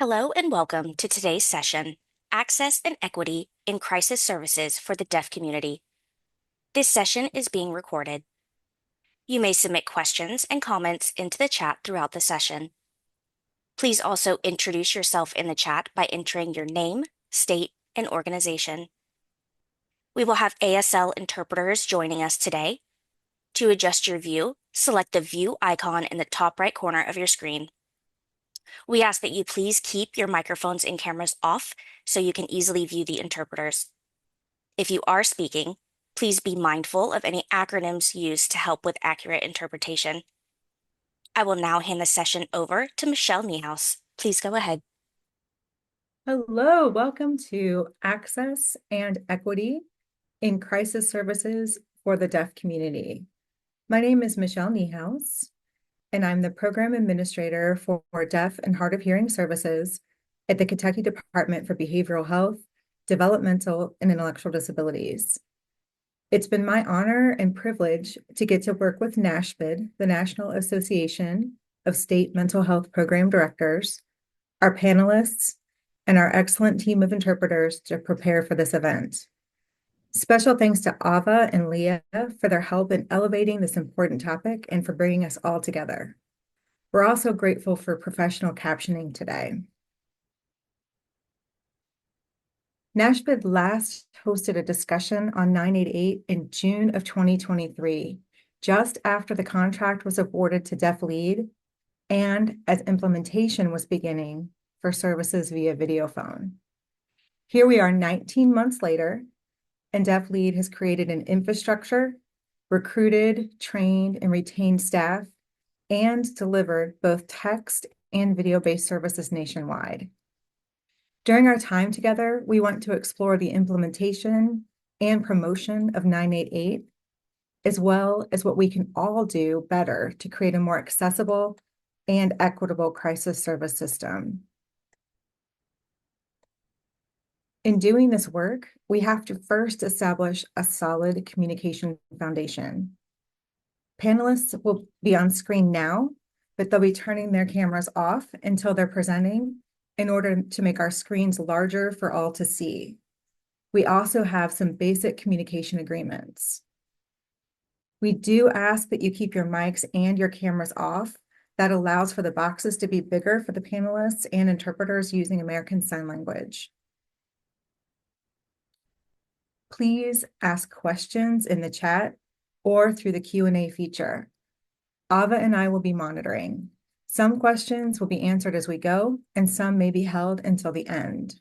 Hello and welcome to today's session, Access and Equity in Crisis Services for the Deaf Community. This session is being recorded. You may submit questions and comments into the chat throughout the session. Please also introduce yourself in the chat by entering your name, state, and organization. We will have ASL interpreters joining us today. To adjust your view, select the view icon in the top right corner of your screen. We ask that you please keep your microphones and cameras off so you can easily view the interpreters. If you are speaking, please be mindful of any acronyms used to help with accurate interpretation. I will now hand the session over to Michelle Niehaus. Please go ahead. Hello, welcome to Access and Equity in Crisis Services for the Deaf Community. My name is Michelle Niehaus, and I'm the Program Administrator for Deaf and Hard of Hearing Services at the Kentucky Department for Behavioral Health, Developmental, and Intellectual Disabilities. It's been my honor and privilege to get to work with NASHBID, the National Association of State Mental Health Program Directors, our panelists, and our excellent team of interpreters to prepare for this event. Special thanks to Ava and Leah for their help in elevating this important topic and for bringing us all together. We're also grateful for professional captioning today. NASHBID last hosted a discussion on 988 in June of 2023, just after the contract was awarded to DeafLead and as implementation was beginning for services via videophone. Here we are 19 months later, and DeafLead has created an infrastructure, recruited, trained, and retained staff, and delivered both text and video-based services nationwide. During our time together, we want to explore the implementation and promotion of 988, as well as what we can all do better to create a more accessible and equitable crisis service system. In doing this work, we have to first establish a solid communication foundation. Panelists will be on screen now, but they'll be turning their cameras off until they're presenting in order to make our screens larger for all to see. We also have some basic communication agreements. We do ask that you keep your mics and your cameras off. That allows for the boxes to be bigger for the panelists and interpreters using American Sign Language. Please ask questions in the chat or through the Q&A feature. Ava and I will be monitoring. Some questions will be answered as we go, and some may be held until the end.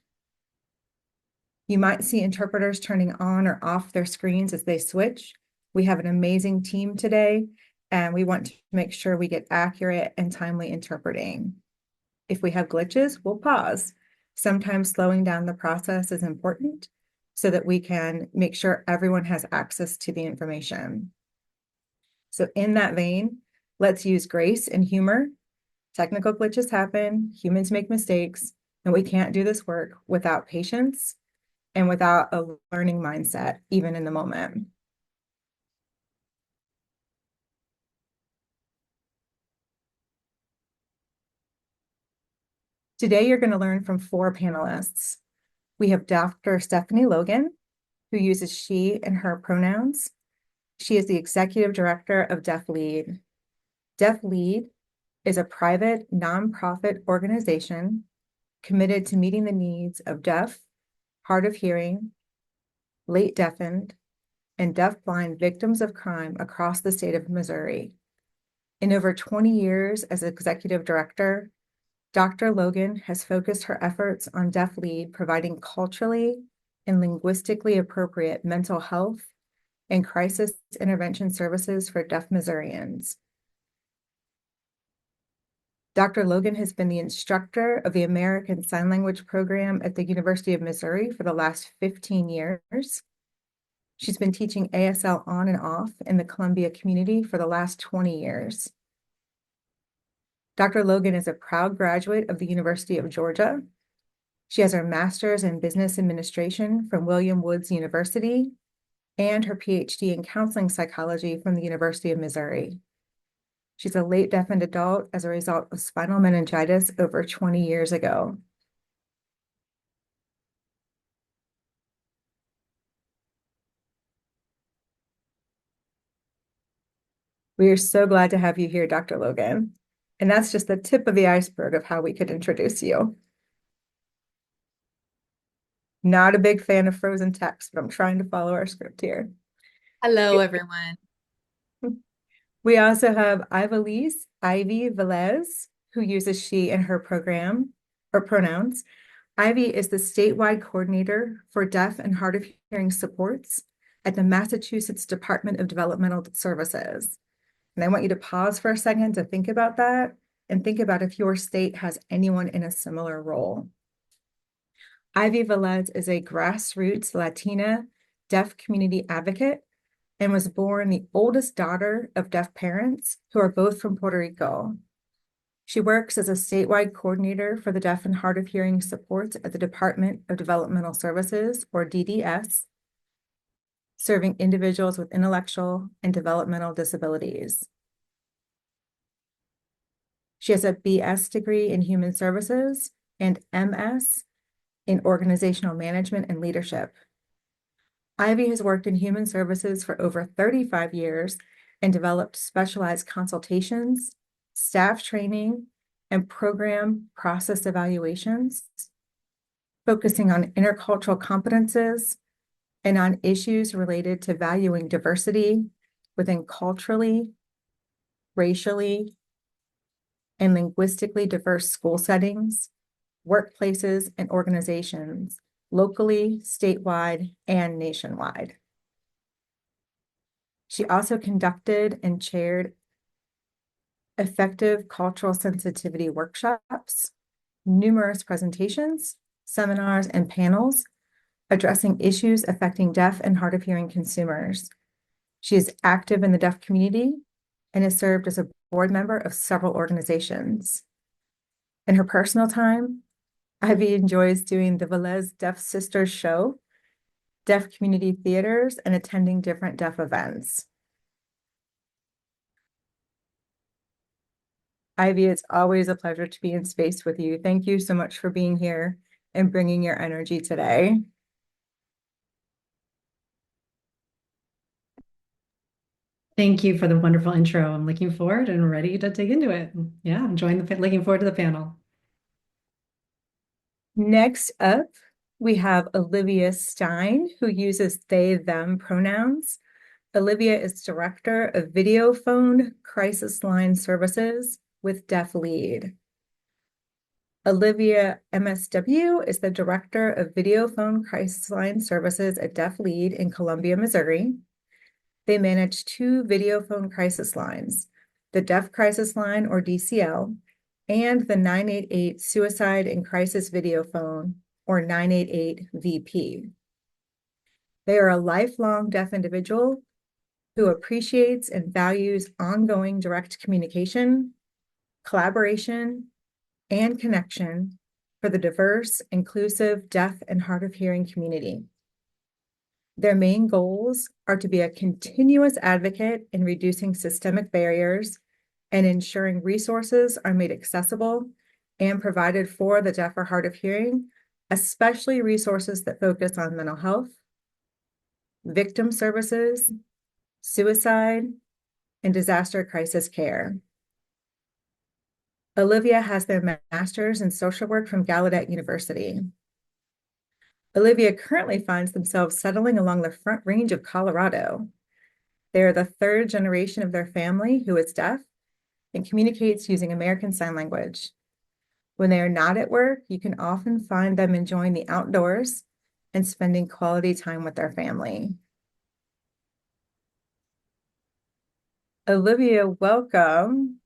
You might see interpreters turning on or off their screens as they switch. We have an amazing team today, and we want to make sure we get accurate and timely interpreting. If we have glitches, we'll pause. Sometimes slowing down the process is important, so that we can make sure everyone has access to the information. So in that vein, let's use grace and humor. Technical glitches happen, humans make mistakes, and we can't do this work without patience and without a learning mindset, even in the moment. Today, you're going to learn from 4 panelists. We have Dr. Stephanie Logan, who uses she and her pronouns. She is the Executive Director of DeafLead. DeafLead is a private nonprofit organization committed to meeting the needs of deaf, hard of hearing, late deafened, and deaf-blind victims of crime across the state of Missouri. In over 20 years as Executive Director, Dr. Logan has focused her efforts on DeafLead providing culturally and linguistically appropriate mental health and crisis intervention services for deaf Missourians. Dr. Logan has been the instructor of the American Sign Language program at the University of Missouri for the last 15 years. She's been teaching ASL on and off in the Columbia community for the last 20 years. Dr. Logan is a proud graduate of the University of Georgia. She has her master's in business administration from William Woods University and her PhD in counseling psychology from the University of Missouri. She's a late deafened adult as a result of spinal meningitis over 20 years ago. We are so glad to have you here, Dr. Logan. And that's just the tip of the iceberg of how we could introduce you. Not a big fan of frozen text, but I'm trying to follow our script here. Hello, everyone. We also have Ivelisse, Ivy Velez, who uses she and her program or pronouns. Ivy is the statewide coordinator for deaf and hard of hearing supports at the Massachusetts Department of Developmental Services. And I want you to pause for a second to think about that and think about if your state has anyone in a similar role. Ivy Velez is a grassroots Latina Deaf Community Advocate and was born the oldest daughter of deaf parents who are both from Puerto Rico. She works as a statewide coordinator for the deaf and hard of hearing supports at the Department of Developmental Services, or DDS, serving individuals with intellectual and developmental disabilities. She has a BS degree in Human Services and MS in Organizational Management and Leadership. Ivy has worked in human services for over 35 years and developed specialized consultations, staff training, and program process evaluations, focusing on intercultural competences and on issues related to valuing diversity within culturally, racially, and linguistically diverse school settings, workplaces, and organizations, locally, statewide, and nationwide. She also conducted and chaired effective cultural sensitivity workshops, numerous presentations, seminars, and panels addressing issues affecting deaf and hard of hearing consumers. She is active in the deaf community and has served as a board member of several organizations. In her personal time, Ivy enjoys doing the Velez Deaf Sisters Show, deaf community theaters, and attending different deaf events. Ivy, it's always a pleasure to be in space with you. Thank you so much for being here and bringing your energy today. Thank you for the wonderful intro. I'm looking forward and ready to dig into it. Yeah, looking forward to the panel. Next up, we have Olivia Stein, who uses they, them pronouns. Olivia is Director of Videophone Crisis Line Services with DeafLead. Olivia MSW is the Director of Videophone Crisis Line Services at DeafLead in Columbia, Missouri. They manage two videophone crisis lines, the Deaf Crisis Line, or DCL, and the 988 Suicide and Crisis Videophone, or 988 VP. They are a lifelong deaf individual who appreciates and values ongoing direct communication, collaboration, and connection for the diverse, inclusive, deaf, and hard of hearing community. Their main goals are to be a continuous advocate in reducing systemic barriers and ensuring resources are made accessible and provided for the deaf or hard of hearing, especially resources that focus on mental health, victim services, suicide, and disaster crisis care. Olivia has their master's in social work from Gallaudet University. Olivia currently finds themselves settling along the Front Range of Colorado. They are the third generation of their family who is deaf and communicates using American Sign Language. When they are not at work, you can often find them enjoying the outdoors and spending quality time with their family. Olivia, welcome.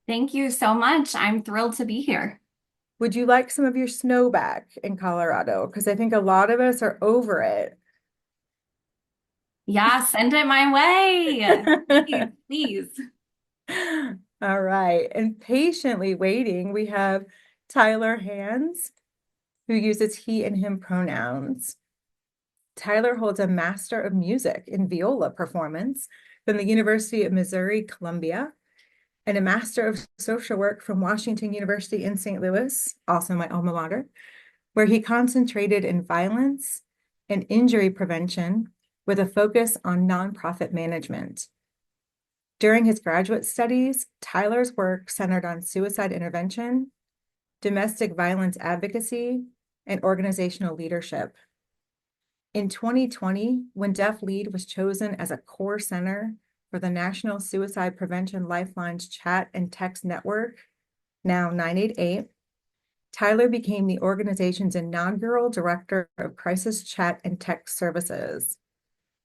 Thank you so much. I'm thrilled to be here. Would you like some of your snow back in Colorado? Because I think a lot of us are over it. Yeah, send it my way. Please. All right. And patiently waiting, we have Tyler Hands, who uses he and him pronouns. Tyler holds a Master of Music in Viola Performance from the University of Missouri, Columbia, and a Master of Social Work from Washington University in St. Louis, also my alma mater, where he concentrated in violence and injury prevention with a focus on nonprofit management. During his graduate studies, Tyler's work centered on suicide intervention, domestic violence advocacy, and organizational leadership. In 2020, when DeafLead was chosen as a core center for the National Suicide Prevention Lifeline's chat and text network, now 988, Tyler became the organization's inaugural Director of Crisis Chat and Text Services,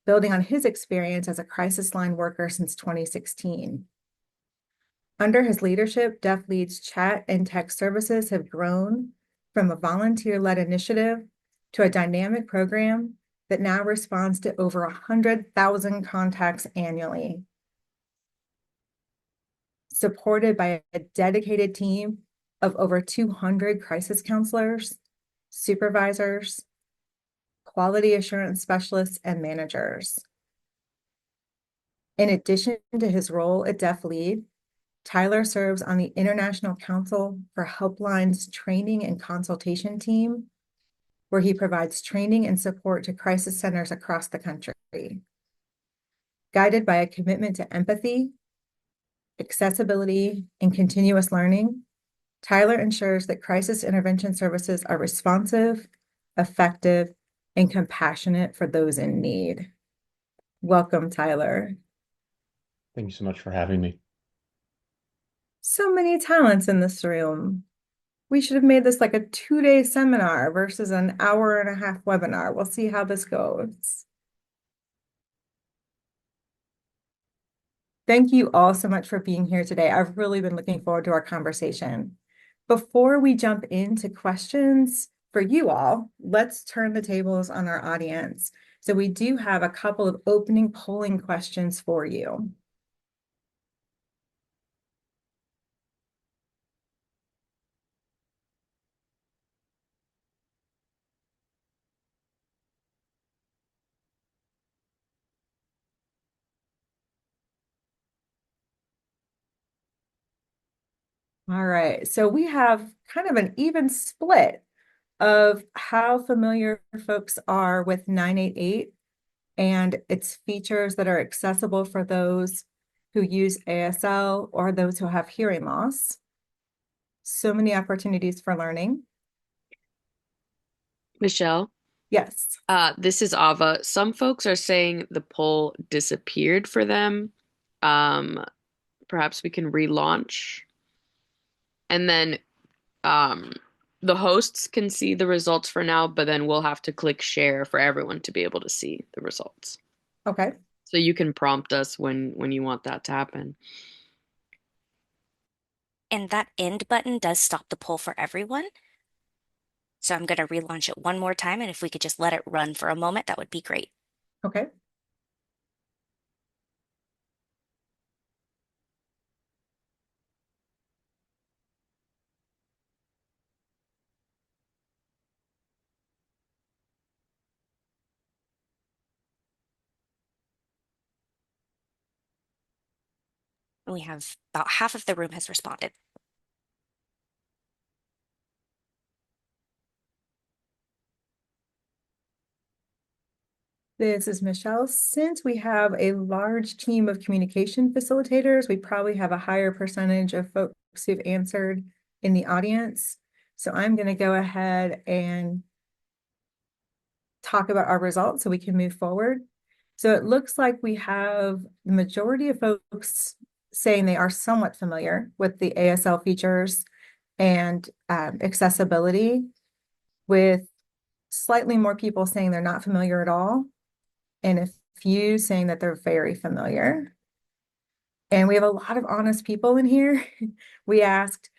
building on his experience as a crisis line worker since 2016. Under his leadership, DeafLead's chat and text services have grown from a volunteer-led initiative to a dynamic program that now responds to over 100,000 contacts annually, supported by a dedicated team of over 200 crisis counselors, supervisors, quality assurance specialists, and managers. In addition to his role at DeafLead, Tyler serves on the International Council for Helpline's training and consultation team, where he provides training and support to crisis centers across the country. Guided by a commitment to empathy, accessibility, and continuous learning, Tyler ensures that crisis intervention services are responsive, effective, and compassionate for those in need. Welcome, Tyler. Thank you so much for having me. So many talents in this room. We should have made this like a 2-day seminar versus an hour-and-a-half webinar. We'll see how this goes. Thank you all so much for being here today. I've really been looking forward to our conversation. Before we jump into questions for you all, let's turn the tables on our audience. So we do have a couple of opening polling questions for you. All right, so we have kind of an even split of how familiar folks are with 988 and its features that are accessible for those who use ASL or those who have hearing loss. So many opportunities for learning. Michelle, Yes. this is Ava. Some folks are saying the poll disappeared for them. Perhaps we can relaunch. And then the hosts can see the results for now, but then we'll have to click share for everyone to be able to see the results. Okay. So you can prompt us when you want that to happen. And that end button does stop the poll for everyone. So I'm going to relaunch it one more time, and if we could just let it run for a moment, that would be great. Okay. We have about half of the room has responded. This is Michelle. Since we have a large team of communication facilitators, we probably have a higher percentage of folks who've answered in the audience. So I'm going to go ahead and talk about our results so we can move forward. So it looks like we have the majority of folks saying they are somewhat familiar with the ASL features and accessibility, with slightly more people saying they're not familiar at all, and a few saying that they're very familiar. And we have a lot of honest people in here. We asked,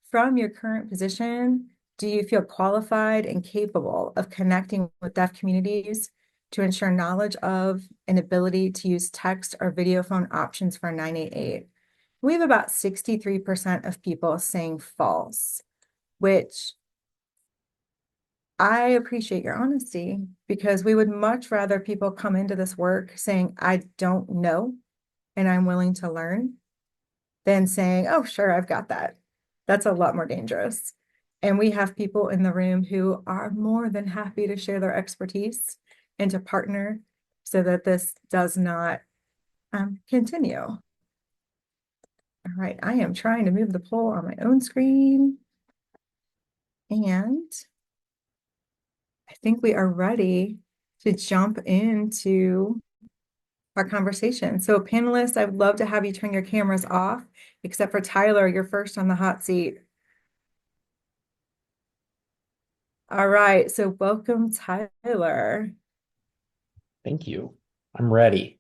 from your current position, do you feel qualified and capable of connecting with deaf communities to ensure knowledge of and ability to use text or videophone options for 988? We have about 63% of people saying false, which I appreciate your honesty, because we would much rather people come into this work saying, I don't know, and I'm willing to learn, than saying, oh, sure, I've got that. That's a lot more dangerous. And we have people in the room who are more than happy to share their expertise and to partner so that this does not continue. All right, I am trying to move the poll on my own screen. And I think we are ready to jump into our conversation. So panelists, I would love to have you turn your cameras off, except for Tyler, you're first on the hot seat. All right, so welcome, Tyler. Thank you. I'm ready.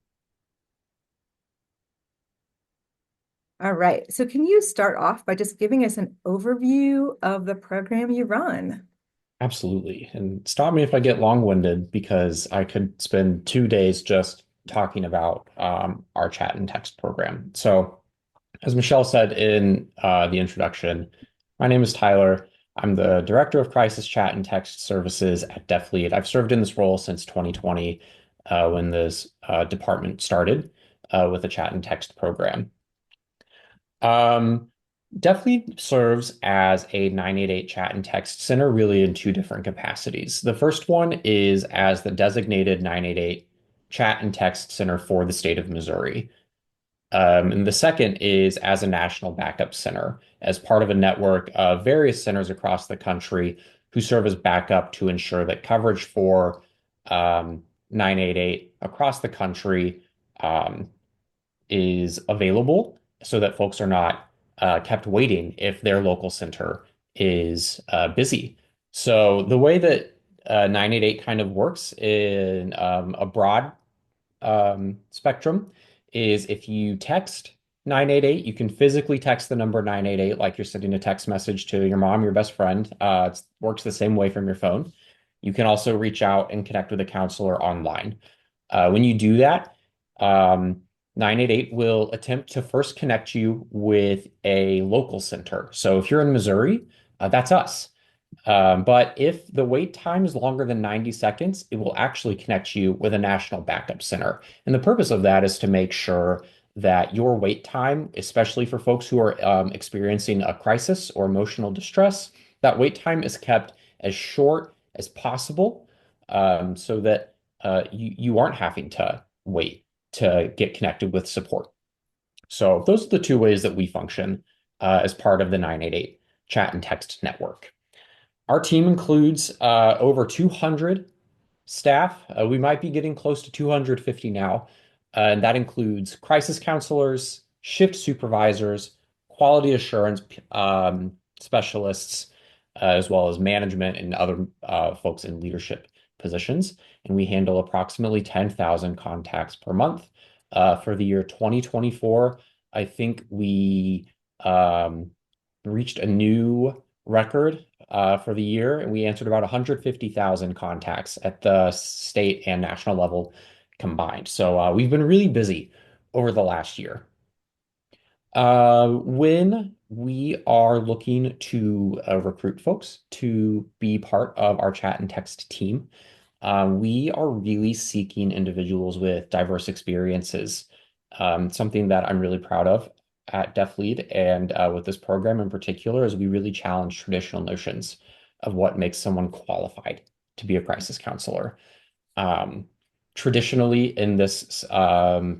All right, so can you start off by just giving us an overview of the program you run? Absolutely. And stop me if I get long-winded because I could spend 2 days just talking about our chat and text program. So, as Michelle said in the introduction, my name is Tyler. I'm the Director of Crisis Chat and Text Services at DeafBlind. I've served in this role since 2020 when this department started with a chat and text program. DeafBlind serves as a 988 chat and text center really in two different capacities. The first one is as the designated 988 chat and text center for the state of Missouri. And the second is as a national backup center, as part of a network of various centers across the country who serve as backup to ensure that coverage for 988 across the country is available so that folks are not kept waiting if their local center is busy. So the way that 988 kind of works in a broad spectrum is if you text 988, you can physically text the number 988 like you're sending a text message to your mom, your best friend. It works the same way from your phone. You can also reach out and connect with a counselor online. When you do that, 988 will attempt to first connect you with a local center. So if you're in Missouri, that's us. But if the wait time is longer than 90 seconds, it will actually connect you with a national backup center. And the purpose of that is to make sure that your wait time, especially for folks who are experiencing a crisis or emotional distress, that wait time is kept as short as possible so that you aren't having to wait to get connected with support. So those are the two ways that we function as part of the 988 chat and text network. Our team includes over 200 staff. We might be getting close to 250 now. And that includes crisis counselors, shift supervisors, quality assurance specialists, as well as management and other folks in leadership positions. And we handle approximately 10,000 contacts per month. For the year 2024, I think we reached a new record for the year, and we answered about 150,000 contacts at the state and national level combined. So we've been really busy over the last year. When we are looking to recruit folks to be part of our chat and text team, we are really seeking individuals with diverse experiences. Something that I'm really proud of at DeafBlind and with this program in particular is we really challenge traditional notions of what makes someone qualified to be a crisis counselor. Traditionally in this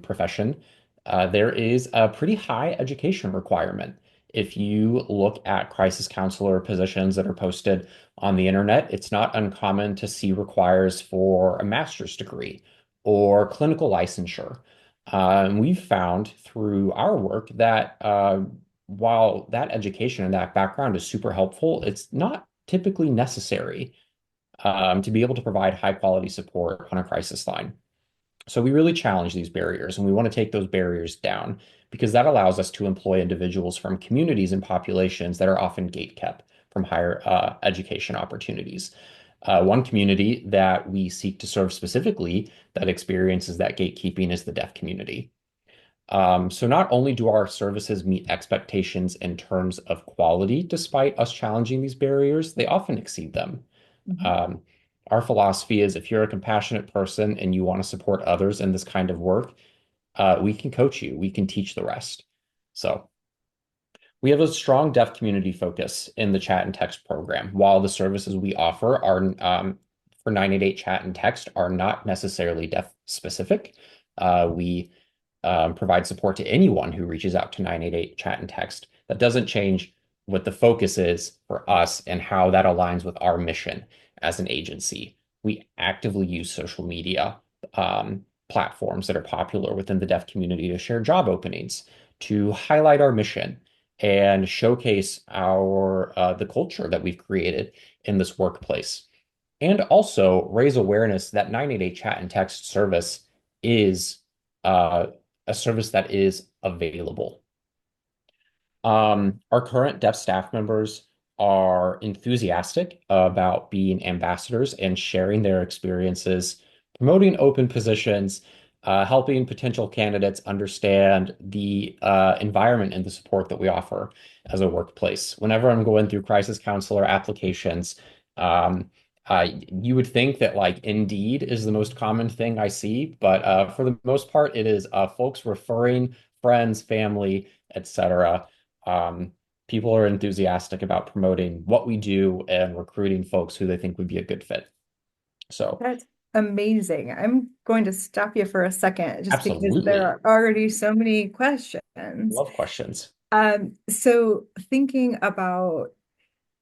profession, there is a pretty high education requirement. If you look at crisis counselor positions that are posted on the internet, it's not uncommon to see requires for a master's degree or clinical licensure. We've found through our work that while that education and that background is super helpful, it's not typically necessary to be able to provide high quality support on a crisis line. So we really challenge these barriers, and we want to take those barriers down because that allows us to employ individuals from communities and populations that are often gatekept from higher education opportunities. One community that we seek to serve specifically that experiences that gatekeeping is the deaf community. So not only do our services meet expectations in terms of quality, despite us challenging these barriers, they often exceed them. Our philosophy is if you're a compassionate person and you want to support others in this kind of work, we can coach you, we can teach the rest. So we have a strong deaf community focus in the chat and text program. While the services we offer are for 988 chat and text are not necessarily deaf specific. We provide support to anyone who reaches out to 988 chat and text. That doesn't change what the focus is for us and how that aligns with our mission as an agency. We actively use social media platforms that are popular within the deaf community to share job openings, to highlight our mission, and showcase the culture that we've created in this workplace. And also raise awareness that 988 chat and text service is a service that is available. Our current deaf staff members are enthusiastic about being ambassadors and sharing their experiences, promoting open positions, helping potential candidates understand the environment and the support that we offer as a workplace. Whenever I'm going through crisis counselor applications, you would think that like Indeed is the most common thing I see, but for the most part, it is folks referring friends, family, etc. People are enthusiastic about promoting what we do and recruiting folks who they think would be a good fit. So That's amazing. I'm going to stop you for a second just because absolutely. there are already so many questions. Love questions. So thinking about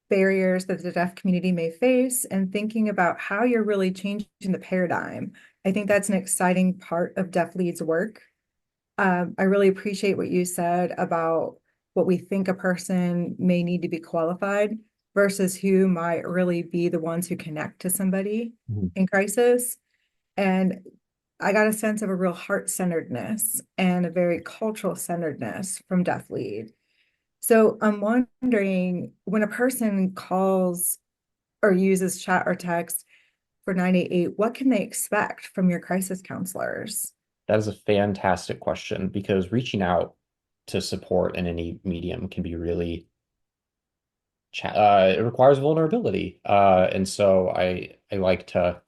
barriers that the deaf community may face and thinking about how you're really changing the paradigm, I think that's an exciting part of DeafLead's work. I really appreciate what you said about what we think a person may need to be qualified versus who might really be the ones who connect to somebody in crisis. And I got a sense of a real heart-centeredness and a very cultural centeredness from DeafLead. So I'm wondering, when a person calls or uses chat or text for 988, what can they expect from your crisis counselors? That is a fantastic question because reaching out to support in any medium can be really it requires vulnerability. And so I like to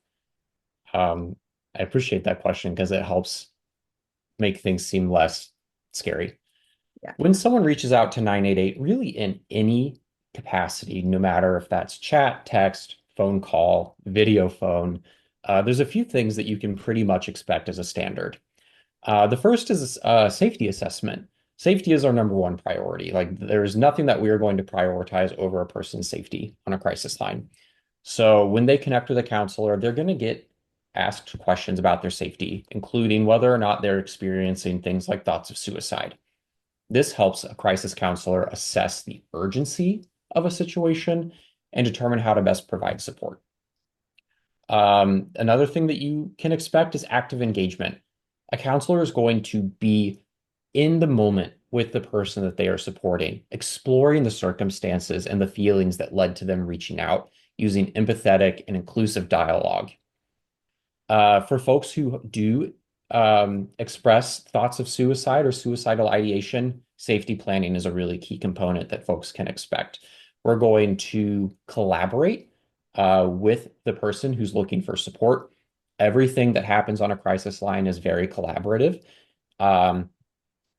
I appreciate that question because it helps make things seem less scary. Yeah. When someone reaches out to 988, really in any capacity, no matter if that's chat, text, phone call, video phone, there's a few things that you can pretty much expect as a standard. The first is a safety assessment. Safety is our number one priority. Like there's nothing that we are going to prioritize over a person's safety on a crisis line. So when they connect with a counselor, they're going to get asked questions about their safety, including whether or not they're experiencing things like thoughts of suicide. This helps a crisis counselor assess the urgency of a situation and determine how to best provide support. Another thing that you can expect is active engagement. A counselor is going to be in the moment with the person that they are supporting, exploring the circumstances and the feelings that led to them reaching out, using empathetic and inclusive dialogue. For folks who do express thoughts of suicide or suicidal ideation, safety planning is a really key component that folks can expect. We're going to collaborate with the person who's looking for support. Everything that happens on a crisis line is very collaborative.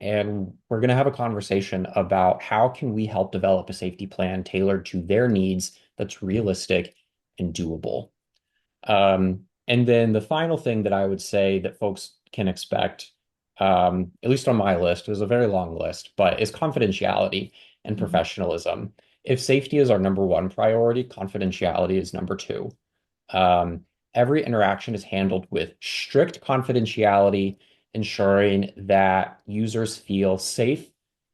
And we're going to have a conversation about how can we help develop a safety plan tailored to their needs that's realistic and doable. And then the final thing that I would say that folks can expect, at least on my list, it was a very long list, but is confidentiality and professionalism. If safety is our number one priority, confidentiality is number two. Every interaction is handled with strict confidentiality, ensuring that users feel safe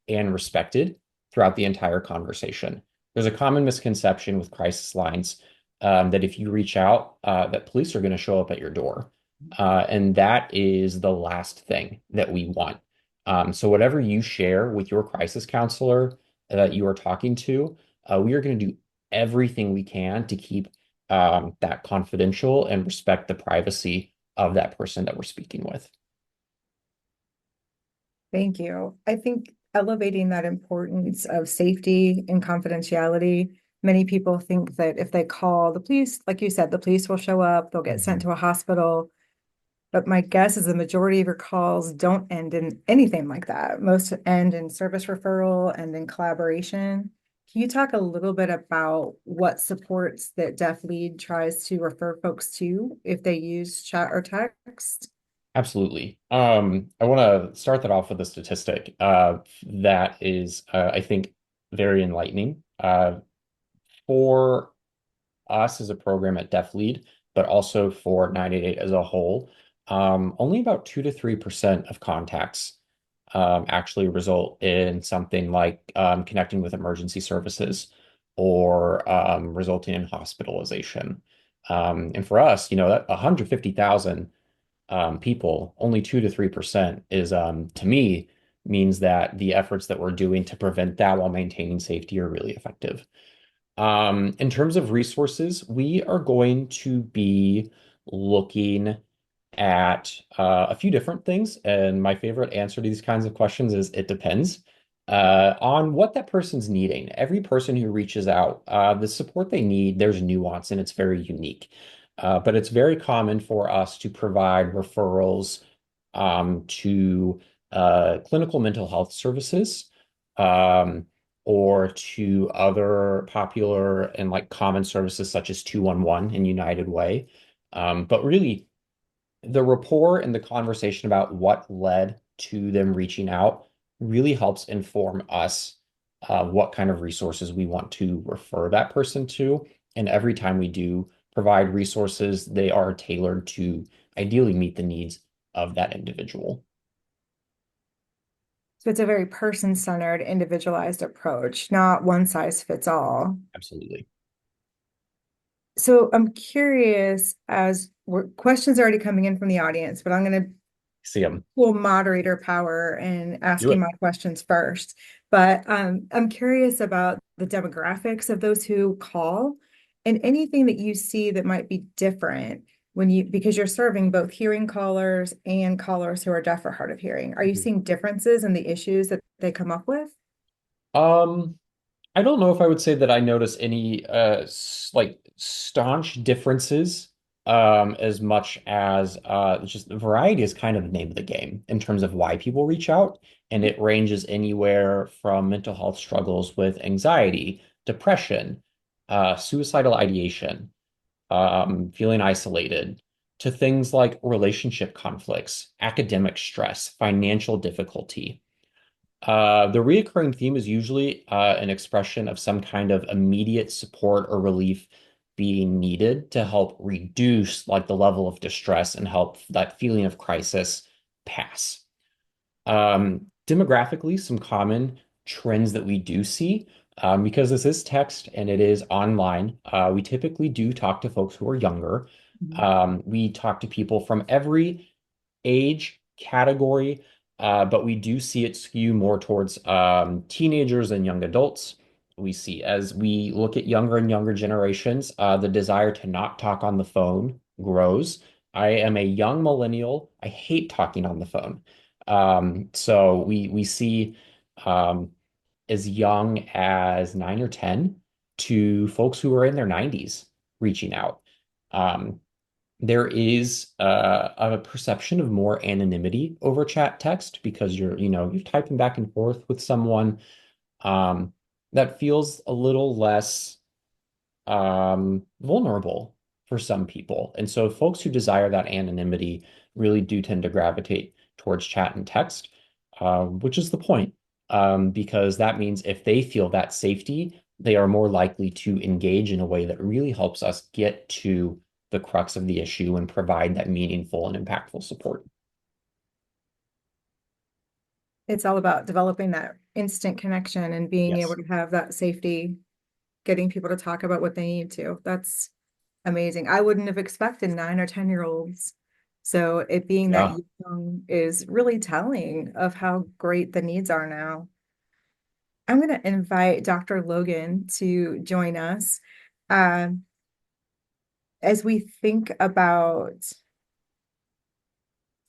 and respected throughout the entire conversation. There's a common misconception with crisis lines that if you reach out, that police are going to show up at your door. And that is the last thing that we want. So whatever you share with your crisis counselor that you are talking to, we are going to do everything we can to keep that confidential and respect the privacy of that person that we're speaking with. Thank you. I think elevating that importance of safety and confidentiality, many people think that if they call the police, like you said, the police will show up, they'll get sent to a hospital. But my guess is the majority of your calls don't end in anything like that. Most end in service referral and in collaboration. Can you talk a little bit about what supports that DeafLead tries to refer folks to if they use chat or text? Absolutely. I want to start that off with a statistic that is, I think, very enlightening for us as a program at DeafLead, but also for 988 as a whole. Only about 2 to 3% of contacts actually result in something like connecting with emergency services or resulting in hospitalization. And for us, that 150,000 people, only 2 to 3% is, to me, means that the efforts that we're doing to prevent that while maintaining safety are really effective. In terms of resources, we are going to be looking at a few different things. And my favorite answer to these kinds of questions is it depends on what that person's needing. Every person who reaches out, the support they need, there's nuance and it's very unique. But it's very common for us to provide referrals to clinical mental health services. Or to other popular and like common services such as 211 and United Way. But really, the rapport and the conversation about what led to them reaching out really helps inform us what kind of resources we want to refer that person to. And every time we do provide resources, they are tailored to ideally meet the needs of that individual. So it's a very person-centered, individualized approach, not one size fits all. Absolutely. So I'm curious, as questions are already coming in from the audience, but I'm going to See them. pull moderator power and Do asking it. my questions first. But I'm curious about the demographics of those who call and anything that you see that might be different because you're serving both hearing callers and callers who are deaf or hard of hearing. Are you Mhm. seeing differences in the issues that they come up with? Um, I don't know if I would say that I notice any like staunch differences as much as just the variety is kind of the name of the game in terms of why people reach out. And it ranges anywhere from mental health struggles with anxiety, depression, suicidal ideation, feeling isolated, to things like relationship conflicts, academic stress, financial difficulty. The reoccurring theme is usually an expression of some kind of immediate support or relief being needed to help reduce like the level of distress and help that feeling of crisis pass. Demographically, some common trends that we do see, because this is text and it is online, we typically do talk to folks who are younger. We talk to people from every age category, but we do see it skew more towards teenagers and young adults. We see as we look at younger and younger generations, the desire to not talk on the phone grows. I am a young millennial. I hate talking on the phone. So we see um, as young as 9 or 10 to folks who are in their 90s reaching out. Um, there is a perception of more anonymity over chat text because you're typing back and forth with someone um, that feels a little less vulnerable for some people. And so folks who desire that anonymity really do tend to gravitate towards chat and text, which is the point, because that means if they feel that safety, they are more likely to engage in a way that really helps us get to the crux of the issue and provide that meaningful and impactful support. It's all about developing that instant connection and being able Yes. to have that safety, getting people to talk about what they need to. That's amazing. I wouldn't have expected 9 or 10-year-olds. So it being that Yeah. young is really telling of how great the needs are now. I'm going to invite Dr. Logan to join us. Um, as we think about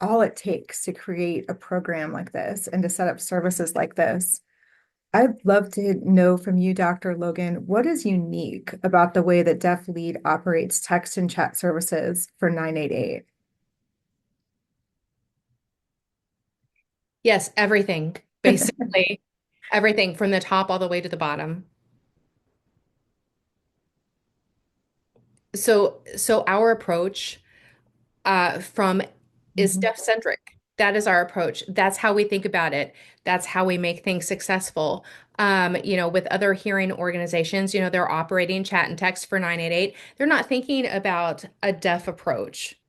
all it takes to create a program like this and to set up services like this, I'd love to know from you, Dr. Logan, what is unique about the way that DeafLead operates text and chat services for 988? Yes, everything, basically. Everything from the top all the way to the bottom. So our approach from is Mhm. deaf-centric. That is our approach. That's how we think about it. That's how we make things successful. With other hearing organizations, they're operating chat and text for 988. They're not thinking about a deaf approach.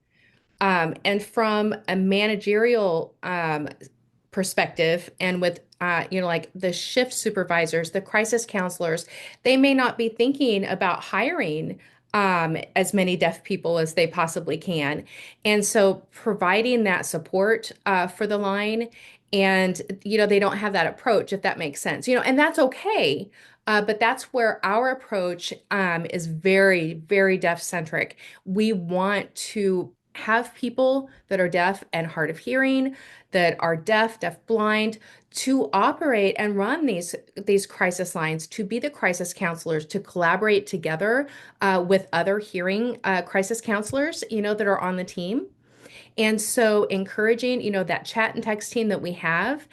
And from a managerial perspective, and with like the shift supervisors, the crisis counselors, they may not be thinking about hiring as many deaf people as they possibly can. And so providing that support for the line, and they don't have that approach, if that makes sense. And that's okay. But that's where our approach is very, very deaf centric. We want to have people that are deaf and hard of hearing, that are deaf blind, to operate and run these crisis lines, to be the crisis counselors, to collaborate together with other hearing crisis counselors, that are on the team. And so encouraging, that chat and text team that we have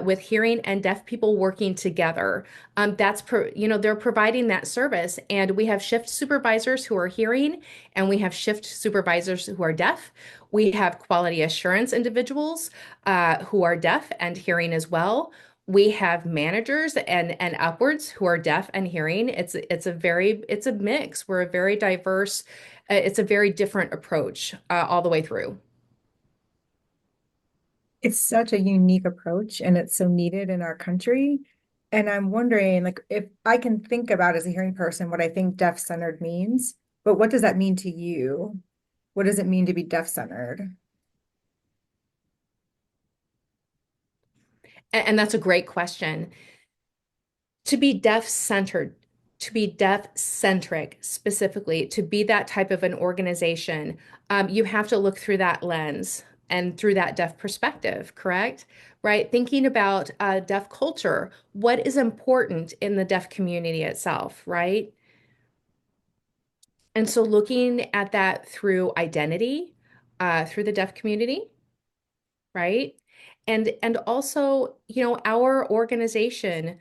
with hearing and deaf people working together. They're providing that service. And we have shift supervisors who are hearing, and we have shift supervisors who are deaf. We have quality assurance individuals who are deaf and hearing as well. We have managers and upwards who are deaf and hearing. It's a mix. We're a very diverse, it's a very different approach all the way through. It's such a unique approach and it's so needed in our country. And I'm wondering, like, if I can think about as a hearing person what I think deaf-centered means, but what does that mean to you? What does it mean to be deaf-centered? And that's a great question. To be deaf-centered, to be deaf-centric specifically, to be that type of an organization, you have to look through that lens and through that deaf perspective, correct? Right? Thinking about deaf culture, what is important in the deaf community itself, right? And so looking at that through identity, through the deaf community, right? And also, our organization,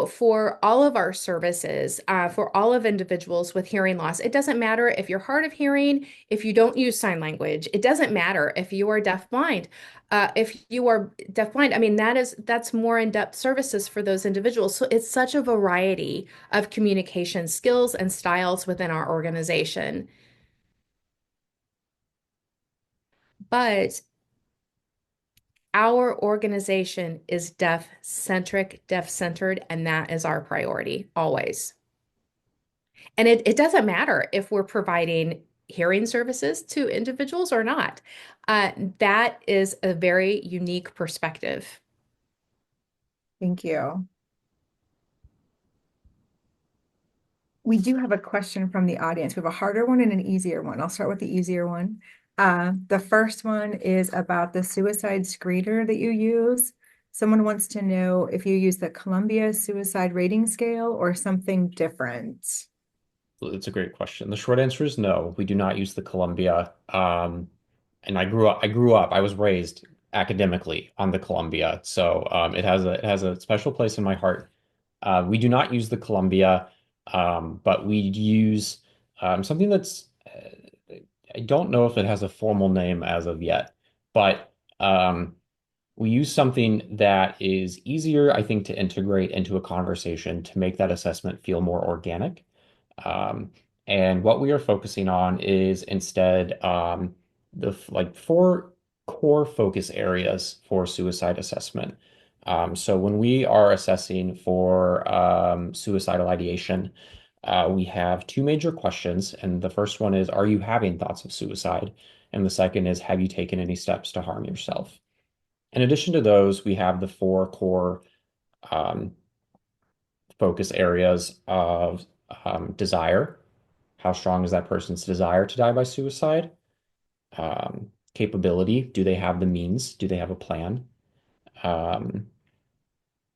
for all of our services, for all of individuals with hearing loss, it doesn't matter if you're hard of hearing, if you don't use sign language, it doesn't matter if you are deaf-blind. If you are deaf-blind, I mean, that's more in-depth services for those individuals. So it's such a variety of communication skills and styles within our organization. But our organization is deaf-centric, deaf-centered, and that is our priority always. And it doesn't matter if we're providing hearing services to individuals or not. That is a very unique perspective. Thank you. We do have a question from the audience. We have a harder one and an easier one. I'll start with the easier one. The first one is about the suicide screener that you use. Someone wants to know if you use the Columbia Suicide Rating Scale or something different. It's a great question. The short answer is no, we do not use the Columbia. And I was raised academically on the Columbia, so it has a special place in my heart. We do not use the Columbia, but we use something that's I don't know if it has a formal name as of yet, but we use something that is easier, I think, to integrate into a conversation to make that assessment feel more organic. Um, and what we are focusing on is instead like four core focus areas for suicide assessment. So when we are assessing for suicidal ideation, we have two major questions. And the first one is, are you having thoughts of suicide? And the second is, have you taken any steps to harm yourself? In addition to those, we have the four core um, focus areas of desire. How strong is that person's desire to die by suicide? Capability. Do they have the means? Do they have a plan? Um,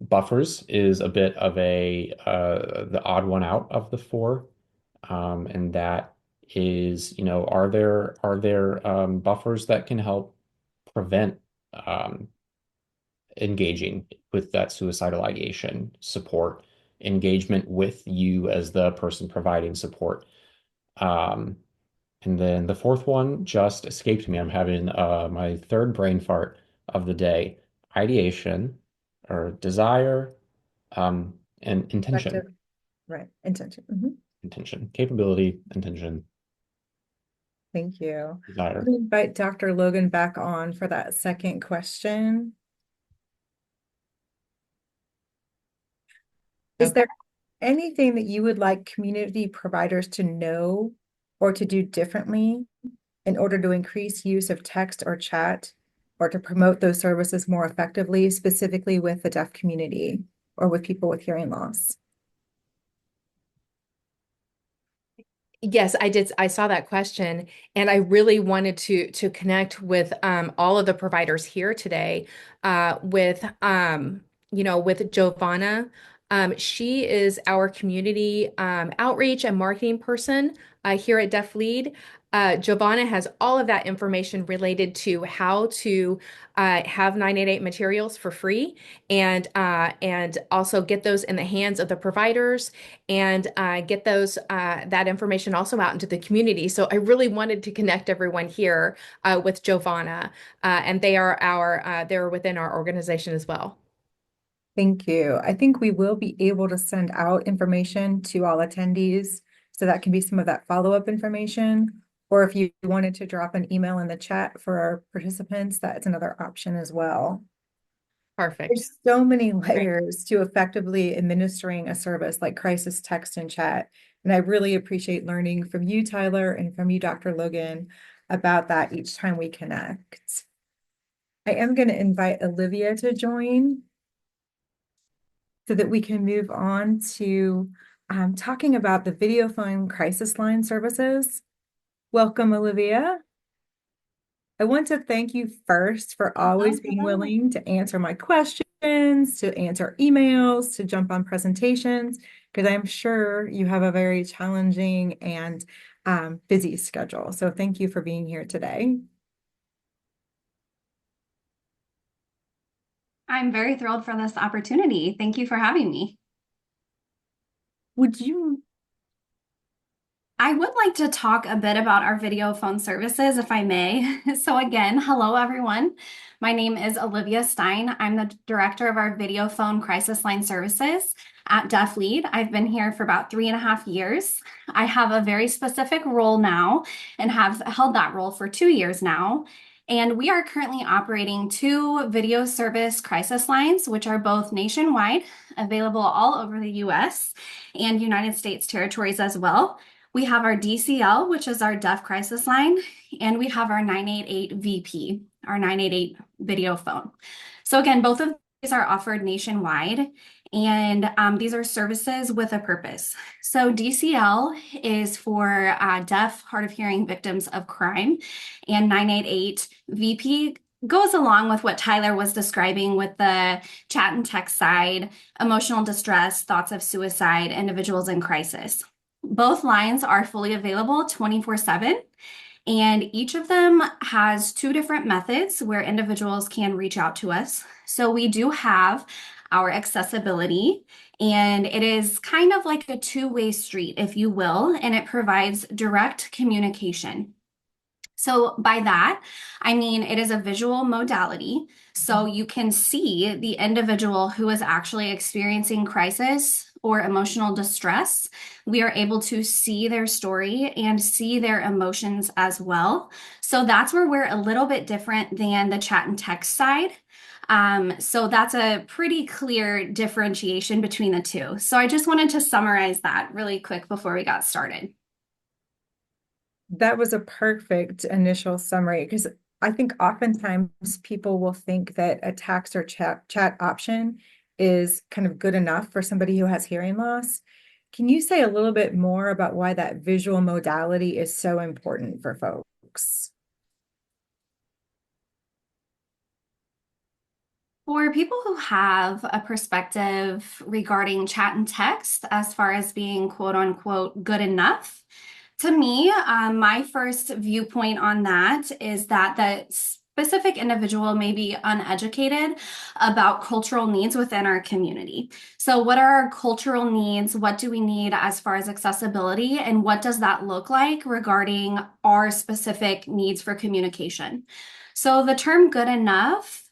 Buffers is a bit of the odd one out of the four. And that is, are there buffers that can help prevent engaging with that suicidal ideation support engagement with you as the person providing support. And then the fourth one just escaped me. I'm having my third brain fart of the day. Ideation or desire, and intention. Effective. Right. Intention. Mhm. Intention. Capability, intention, Thank you. desire. I'm gonna invite Dr. Logan back on for that second question. Is Okay. there anything that you would like community providers to know or to do differently in order to increase use of text or chat or to promote those services more effectively, specifically with the deaf community or with people with hearing loss? Yes, I did. I saw that question, and I really wanted to connect with all of the providers here today. With with Giovanna. She is our community outreach and marketing person here at DeafBlind. Giovanna has all of that information related to how to have 988 materials for free, and also get those in the hands of the providers, and get those that information also out into the community. So I really wanted to connect everyone here with Giovanna, and they're within our organization as well. Thank you. I think we will be able to send out information to all attendees. So that can be some of that follow-up information. Or if you wanted to drop an email in the chat for our participants, that's another option as well. Perfect. There's so many layers to effectively administering a service like crisis text and chat. And I really appreciate learning from you, Tyler, and from you, Dr. Logan, about that each time we connect. I am going to invite Olivia to join so that we can move on to talking about the videophone crisis line services. Welcome, Olivia. I want to thank you first for always being willing to answer my questions, to answer emails, to jump on presentations, because I'm sure you have a very challenging and busy schedule. So thank you for being here today. I'm very thrilled for this opportunity. Thank you for having me. I would like to talk a bit about our video phone services, if I may. So again, hello everyone. My name is Olivia Stein. I'm the director of our video phone crisis line services at DeafBlind. I've been here for about 3.5 years. I have a very specific role now and have held that role for 2 years now. And we are currently operating 2 video service crisis lines, which are both nationwide, available all over the US and United States territories as well. We have our DCL, which is our deaf crisis line, and we have our 988 VP, our 988 video phone. So again, both of these are offered nationwide, and these are services with a purpose. So DCL is for deaf, hard of hearing victims of crime, and 988 VP goes along with what Tyler was describing with the chat and text side, emotional distress, thoughts of suicide, individuals in crisis. Both lines are fully available 24/7, and each of them has 2 different methods where individuals can reach out to us. So we do have our accessibility, and it is kind of like a two-way street, if you will, and it provides direct communication. So by that, I mean it is a visual modality. So you can see the individual who is actually experiencing crisis or emotional distress. We are able to see their story and see their emotions as well. So that's where we're a little bit different than the chat and text side. So that's a pretty clear differentiation between the two. So I just wanted to summarize that really quick before we got started. That was a perfect initial summary, because I think oftentimes people will think that a text or chat option is kind of good enough for somebody who has hearing loss. Can you say a little bit more about why that visual modality is so important for folks? For people who have a perspective regarding chat and text as far as being quote unquote good enough, to me, my first viewpoint on that is that specific individual may be uneducated about cultural needs within our community. So what are our cultural needs? What do we need as far as accessibility? And what does that look like regarding our specific needs for communication? So the term good enough,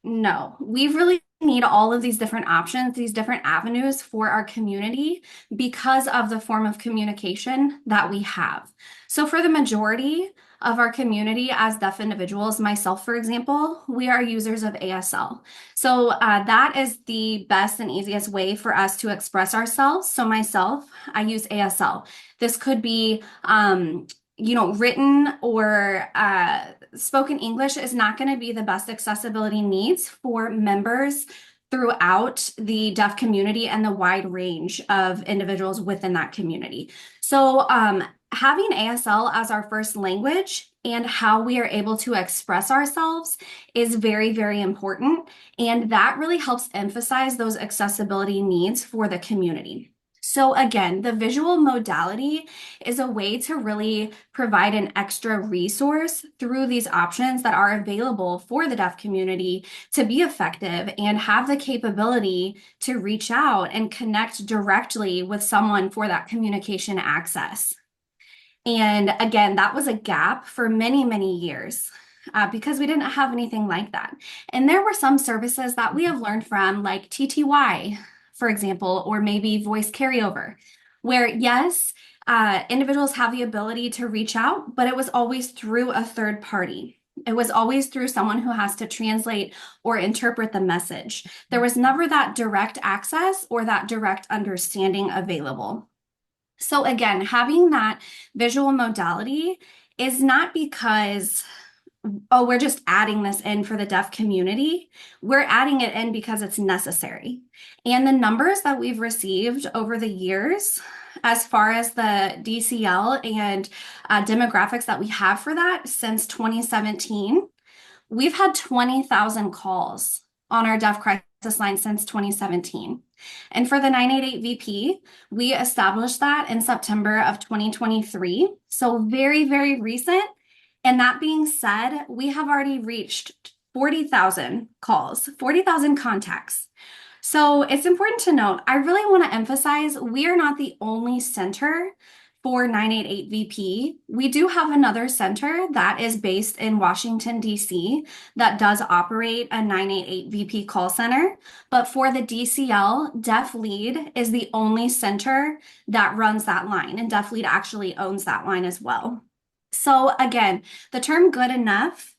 no, we really need all of these different options, these different avenues for our community because of the form of communication that we have. So for the majority of our community as deaf individuals, myself, for example, we are users of ASL. So that is the best and easiest way for us to express ourselves. So myself, I use ASL. This could be written or spoken English is not going to be the best accessibility needs for members throughout the deaf community and the wide range of individuals within that community. So having ASL as our first language and how we are able to express ourselves is very, very important. And that really helps emphasize those accessibility needs for the community. So again, the visual modality is a way to really provide an extra resource through these options that are available for the deaf community to be effective and have the capability to reach out and connect directly with someone for that communication access. And again, that was a gap for many, many years. Because we didn't have anything like that. And there were some services that we have learned from, like TTI, for example, or maybe voice carryover, where yes, individuals have the ability to reach out, but it was always through a third party. It was always through someone who has to translate or interpret the message. There was never that direct access or that direct understanding available. So again, having that visual modality is not because oh, we're just adding this in for the deaf community. We're adding it in because it's necessary. And the numbers that we've received over the years, as far as the DCL and demographics that we have for that since 2017, we've had 20,000 calls on our deaf crisis line since 2017. And for the 988 VP, we established that in September of 2023. So very, very recent. And that being said, we have already reached 40,000 calls, 40,000 contacts. So it's important to note, I really want to emphasize we are not the only center for 988 VP. We do have another center that is based in Washington, D.C. that does operate a 988 VP call center. But for the DCL, DeafBlind is the only center that runs that line, and DeafBlind actually owns that line as well. So again, the term good enough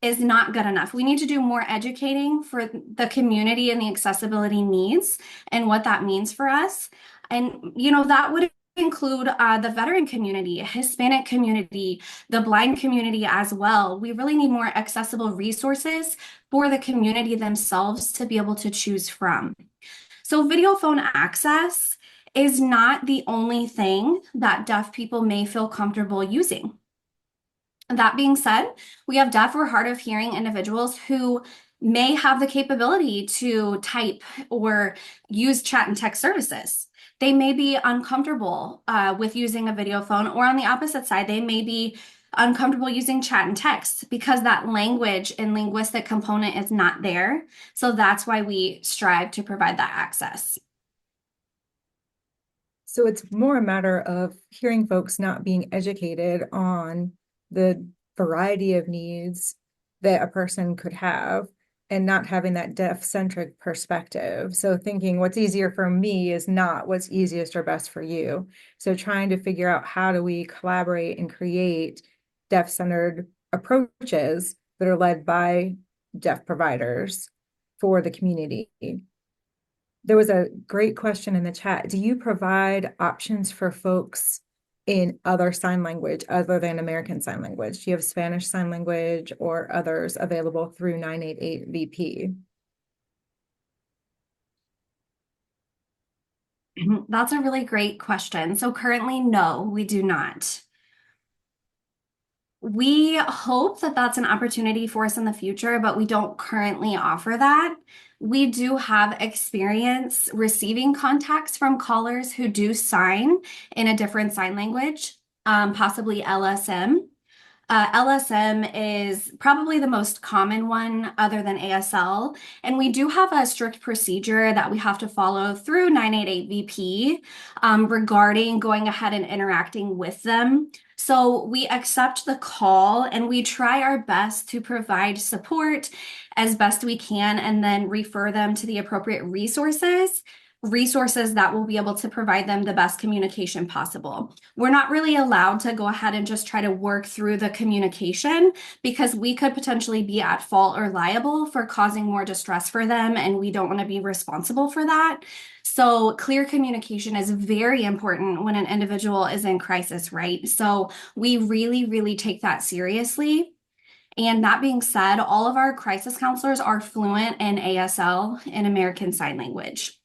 is not good enough. We need to do more educating for the community and the accessibility needs and what that means for us. And, that would include the veteran community, Hispanic community, the blind community as well. We really need more accessible resources for the community themselves to be able to choose from. So video phone access is not the only thing that deaf people may feel comfortable using. That being said, we have deaf or hard of hearing individuals who may have the capability to type or use chat and text services. They may be uncomfortable with using a video phone, or on the opposite side, they may be uncomfortable using chat and text because that language and linguistic component is not there. So that's why we strive to provide that access. So it's more a matter of hearing folks not being educated on the variety of needs that a person could have and not having that deaf-centric perspective. So thinking what's easier for me is not what's easiest or best for you. So trying to figure out how do we collaborate and create deaf-centered approaches that are led by deaf providers for the community. There was a great question in the chat. Do you provide options for folks in other sign language other than American Sign Language? Do you have Spanish Sign Language or others available through 988 VP? That's a really great question. So currently, no, we do not. We hope that that's an opportunity for us in the future, but we don't currently offer that. We do have experience receiving contacts from callers who do sign in a different sign language, possibly LSM. LSM is probably the most common one other than ASL. And we do have a strict procedure that we have to follow through 988 VP regarding going ahead and interacting with them. So we accept the call and we try our best to provide support as best we can and then refer them to the appropriate resources that will be able to provide them the best communication possible. We're not really allowed to go ahead and just try to work through the communication because we could potentially be at fault or liable for causing more distress for them, and we don't want to be responsible for that. So clear communication is very important when an individual is in crisis, right? So we really, really take that seriously. And that being said, all of our crisis counselors are fluent in ASL, in American Sign Language.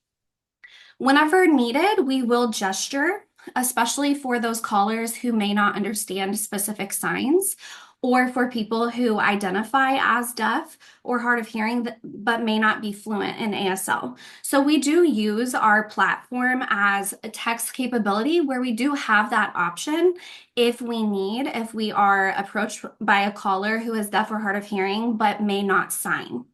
Whenever needed, we will gesture, especially for those callers who may not understand specific signs, or for people who identify as deaf or hard of hearing but may not be fluent in ASL. So we do use our platform as a text capability where we do have that option if we are approached by a caller who is deaf or hard of hearing but may not sign.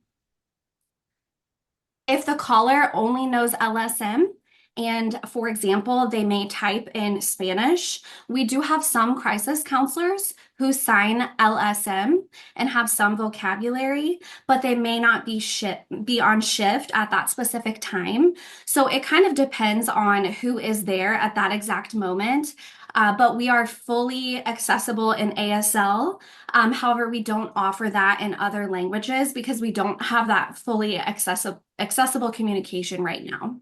If the caller only knows LSM, and for example, they may type in Spanish, we do have some crisis counselors who sign LSM and have some vocabulary, but they may not be on shift at that specific time. So it kind of depends on who is there at that exact moment. But we are fully accessible in ASL. However, we don't offer that in other languages because we don't have that fully accessible communication right now.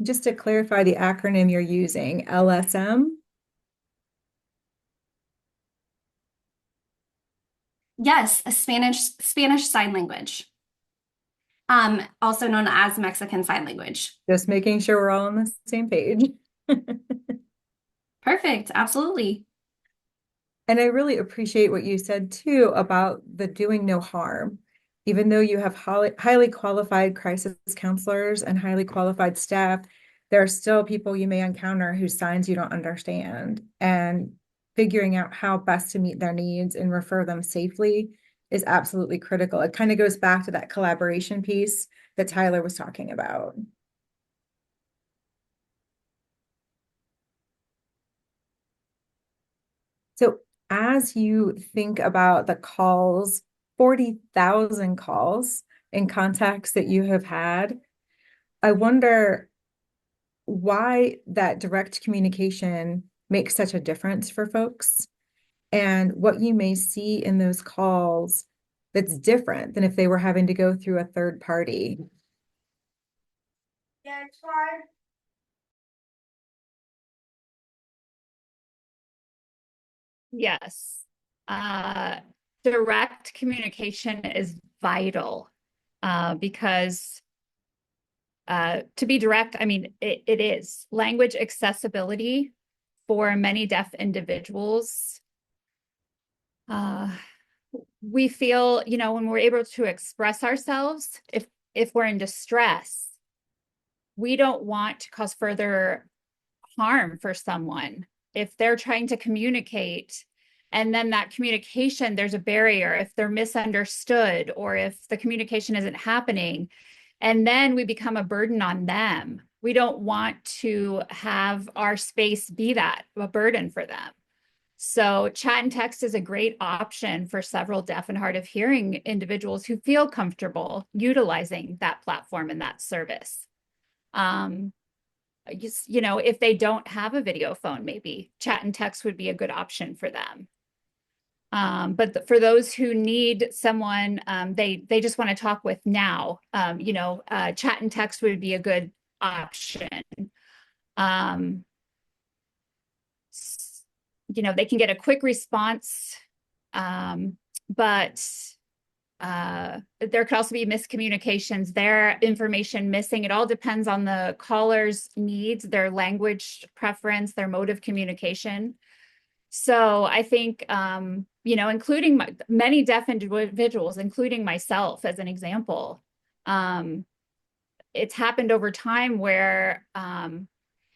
Just to clarify the acronym you're using, LSM? Yes, a Spanish Sign Language. Also known as Mexican Sign Language. Just making sure we're all on the same page. Perfect, absolutely. And I really appreciate what you said too about the doing no harm. Even though you have highly qualified crisis counselors and highly qualified staff, there are still people you may encounter whose signs you don't understand. And figuring out how best to meet their needs and refer them safely is absolutely critical. It kind of goes back to that collaboration piece that Tyler was talking about. So as you think about the calls, 40,000 calls and contacts that you have had, I wonder why that direct communication makes such a difference for folks and what you may see in those calls that's different than if they were having to go through a third party. Yeah, it's hard. Yes. Direct communication is vital because to be direct, I mean, it is. Language accessibility for many deaf individuals. We feel, you know, when we're able to express ourselves, if we're in distress, we don't want to cause further harm for someone. If they're trying to communicate and then that communication, there's a barrier, if they're misunderstood or if the communication isn't happening, and then we become a burden on them. We don't want to have our space be that, a burden for them. So chat and text is a great option for several deaf and hard of hearing individuals who feel comfortable utilizing that platform and that service. You know, if they don't have a video phone, maybe chat and text would be a good option for them. But for those who need someone they just want to talk with now, you know, chat and text would be a good option. You know, they can get a quick response, but there could also be miscommunications, their information missing. It all depends on the caller's needs, their language preference, their mode of communication. So I think, you know, including many deaf individuals, including myself as an example, it's happened over time where,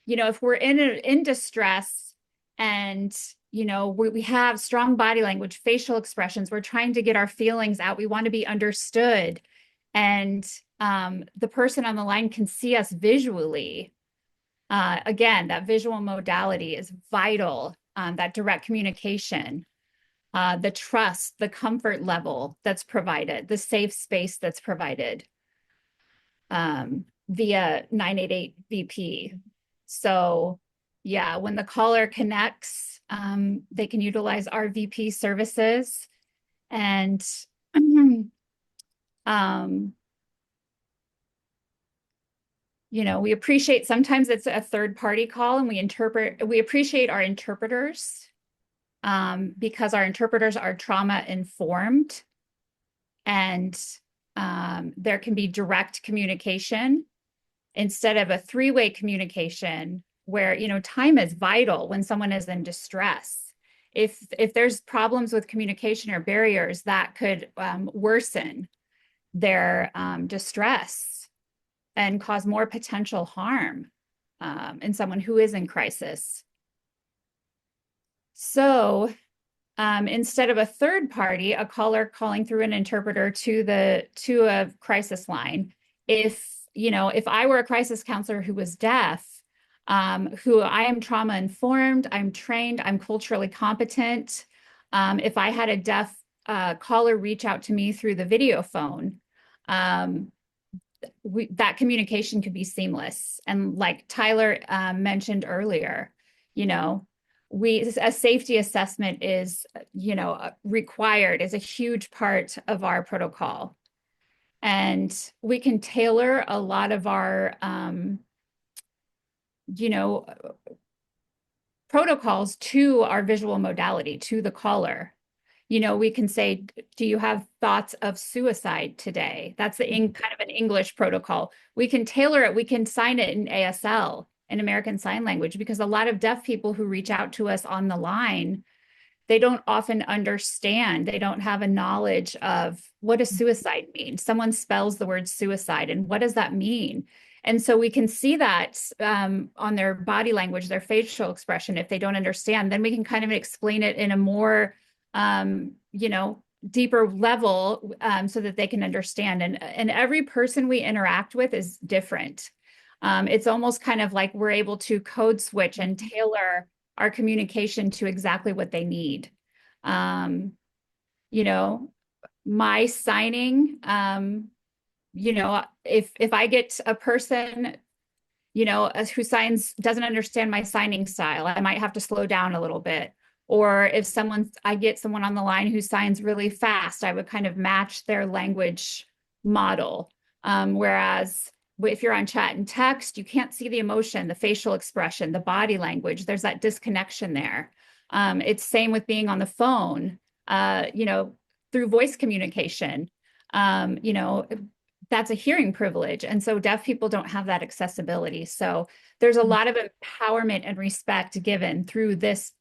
you know, if we're in distress and, we have strong body language, facial expressions. We're trying to get our feelings out. We want to be understood. And the person on the line can see us visually. Again, that visual modality is vital, that direct communication, the trust, the comfort level that's provided, the safe space that's provided via 988 VP. So yeah, when the caller connects, they can utilize our VP services. And we appreciate, sometimes it's a third party call, and we appreciate our interpreters because our interpreters are trauma informed, and there can be direct communication instead of a three-way communication where, time is vital when someone is in distress. If there's problems with communication or barriers, that could worsen their distress and cause more potential harm in someone who is in crisis. So instead of a third party, a caller calling through an interpreter to a crisis line, if I were a crisis counselor who was deaf, who I am trauma informed, I'm trained, I'm culturally competent. If I had a deaf caller reach out to me through the video phone, that communication could be seamless. And like Tyler mentioned earlier, a safety assessment is, required, is a huge part of our protocol. And we can tailor a lot of our, protocols to our visual modality, to the caller. We can say, do you have thoughts of suicide today? That's kind of an English protocol. We can tailor it. We can sign it in ASL, in American Sign Language, because a lot of deaf people who reach out to us on the line, they don't often understand. They don't have a knowledge of what does suicide mean. Someone spells the word suicide, and what does that mean? And so we can see that on their body language, their facial expression. If they don't understand, then we can kind of explain it in a more deeper level so that they can understand. And every person we interact with is different. It's almost kind of like we're able to code switch and tailor our communication to exactly what they need. My signing, if I get a person, who doesn't understand my signing style, I might have to slow down a little bit. Or if I get someone on the line who signs really fast, I would kind of match their language model. Whereas if you're on chat and text, you can't see the emotion, the facial expression, the body language. There's that disconnection there. It's same with being on the phone, through voice communication. That's a hearing privilege. And so deaf people don't have that accessibility. So there's a lot of empowerment and respect given through this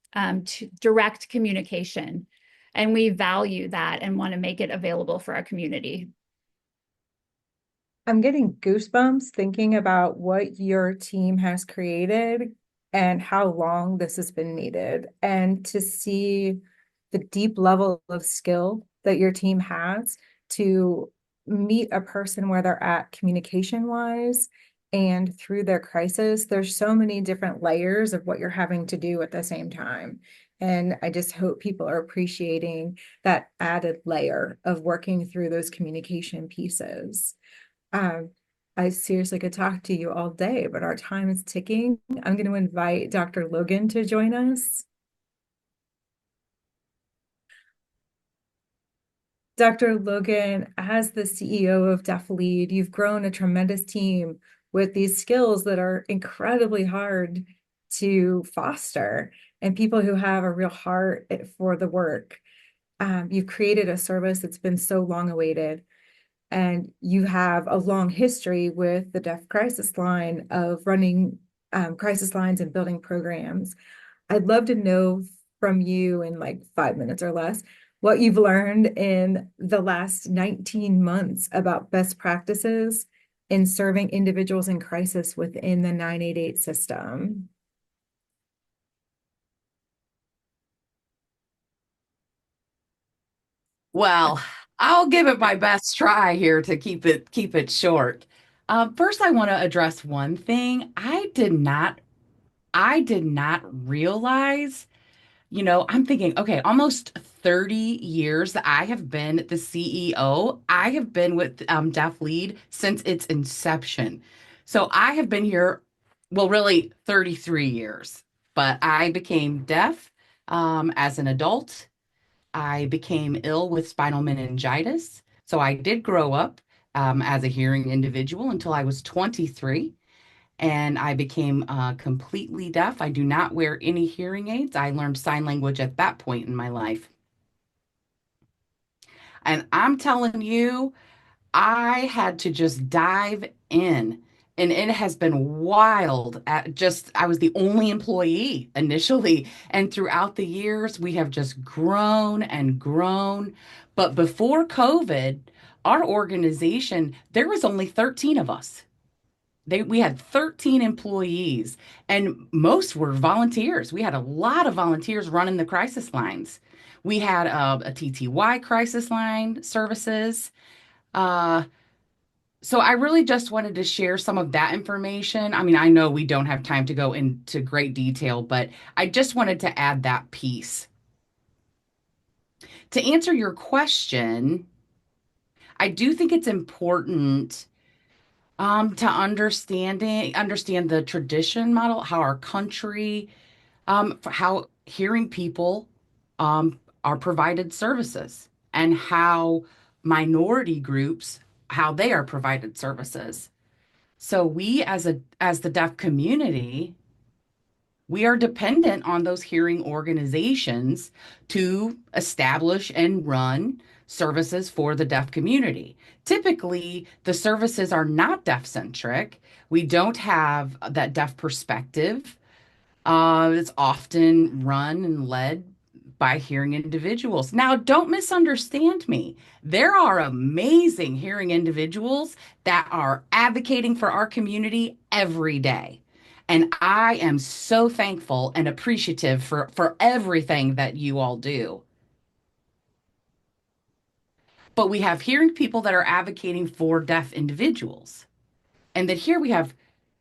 direct communication. And we value that and want to make it available for our community. I'm getting goosebumps thinking about what your team has created and how long this has been needed, and to see the deep level of skill that your team has to meet a person where they're at communication wise and through their crisis. There's so many different layers of what you're having to do at the same time. And I just hope people are appreciating that added layer of working through those communication pieces. I seriously could talk to you all day, but our time is ticking. I'm going to invite Dr. Logan to join us. Dr. Logan, as the CEO of DeafBlind, you've grown a tremendous team with these skills that are incredibly hard to foster, and people who have a real heart for the work. You've created a service that's been so long awaited, and you have a long history with the Deaf Crisis Line of running crisis lines and building programs. I'd love to know from you in like 5 minutes or less what you've learned in the last 19 months about best practices in serving individuals in crisis within the 988 system. Well, I'll give it my best try here to keep it short. First, I want to address one thing. I did not realize, I'm thinking, okay, almost 30 years that I have been the CEO. I have been with DeafLead since its inception. So I have been here, well, really 33 years, but I became deaf as an adult. I became ill with spinal meningitis. So I did grow up as a hearing individual until I was 23, and I became completely deaf. I do not wear any hearing aids. I learned sign language at that point in my life. And I'm telling you, I had to just dive in. And it has been wild. I was the only employee initially. And throughout the years, we have just grown and grown. But before COVID, our organization, there was only 13 of us. We had 13 employees, and most were volunteers. We had a lot of volunteers running the crisis lines. We had a TTI crisis line services. Uh, so I really just wanted to share some of that information. I mean, I know we don't have time to go into great detail, but I just wanted to add that piece. To answer your question, I do think it's important to understand the tradition model, how our country, for how hearing people are provided services, and how minority groups, how they are provided services. So we as the deaf community, we are dependent on those hearing organizations to establish and run services for the deaf community. Typically, the services are not deaf-centric. We don't have that deaf perspective. It's often run and led by hearing individuals. Now, don't misunderstand me. There are amazing hearing individuals that are advocating for our community every day. And I am so thankful and appreciative for everything that you all do. But we have hearing people that are advocating for deaf individuals. And that here we have,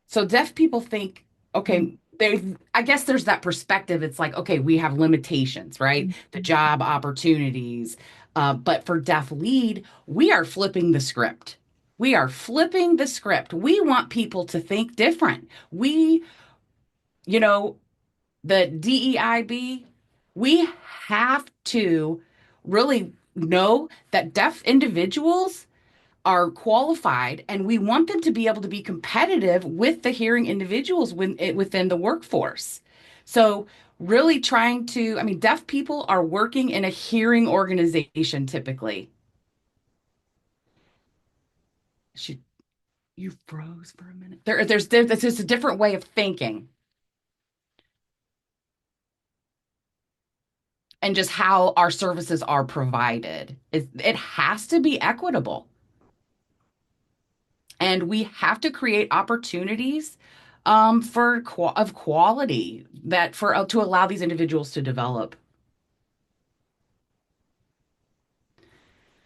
so deaf people think, okay, I guess there's that perspective. It's like, okay, we have limitations, right? The job opportunities. But for DeafLead, we are flipping the script. We are flipping the script. We want people to think different. You know, the DEIB, we have to really know that deaf individuals are qualified, and we want them to be able to be competitive with the hearing individuals within the workforce. So really trying to, I mean, deaf people are working in a hearing organization typically. You froze for a minute. There's just a different way of thinking. And just how our services are provided. It has to be equitable. And we have to create opportunities of quality to allow these individuals to develop.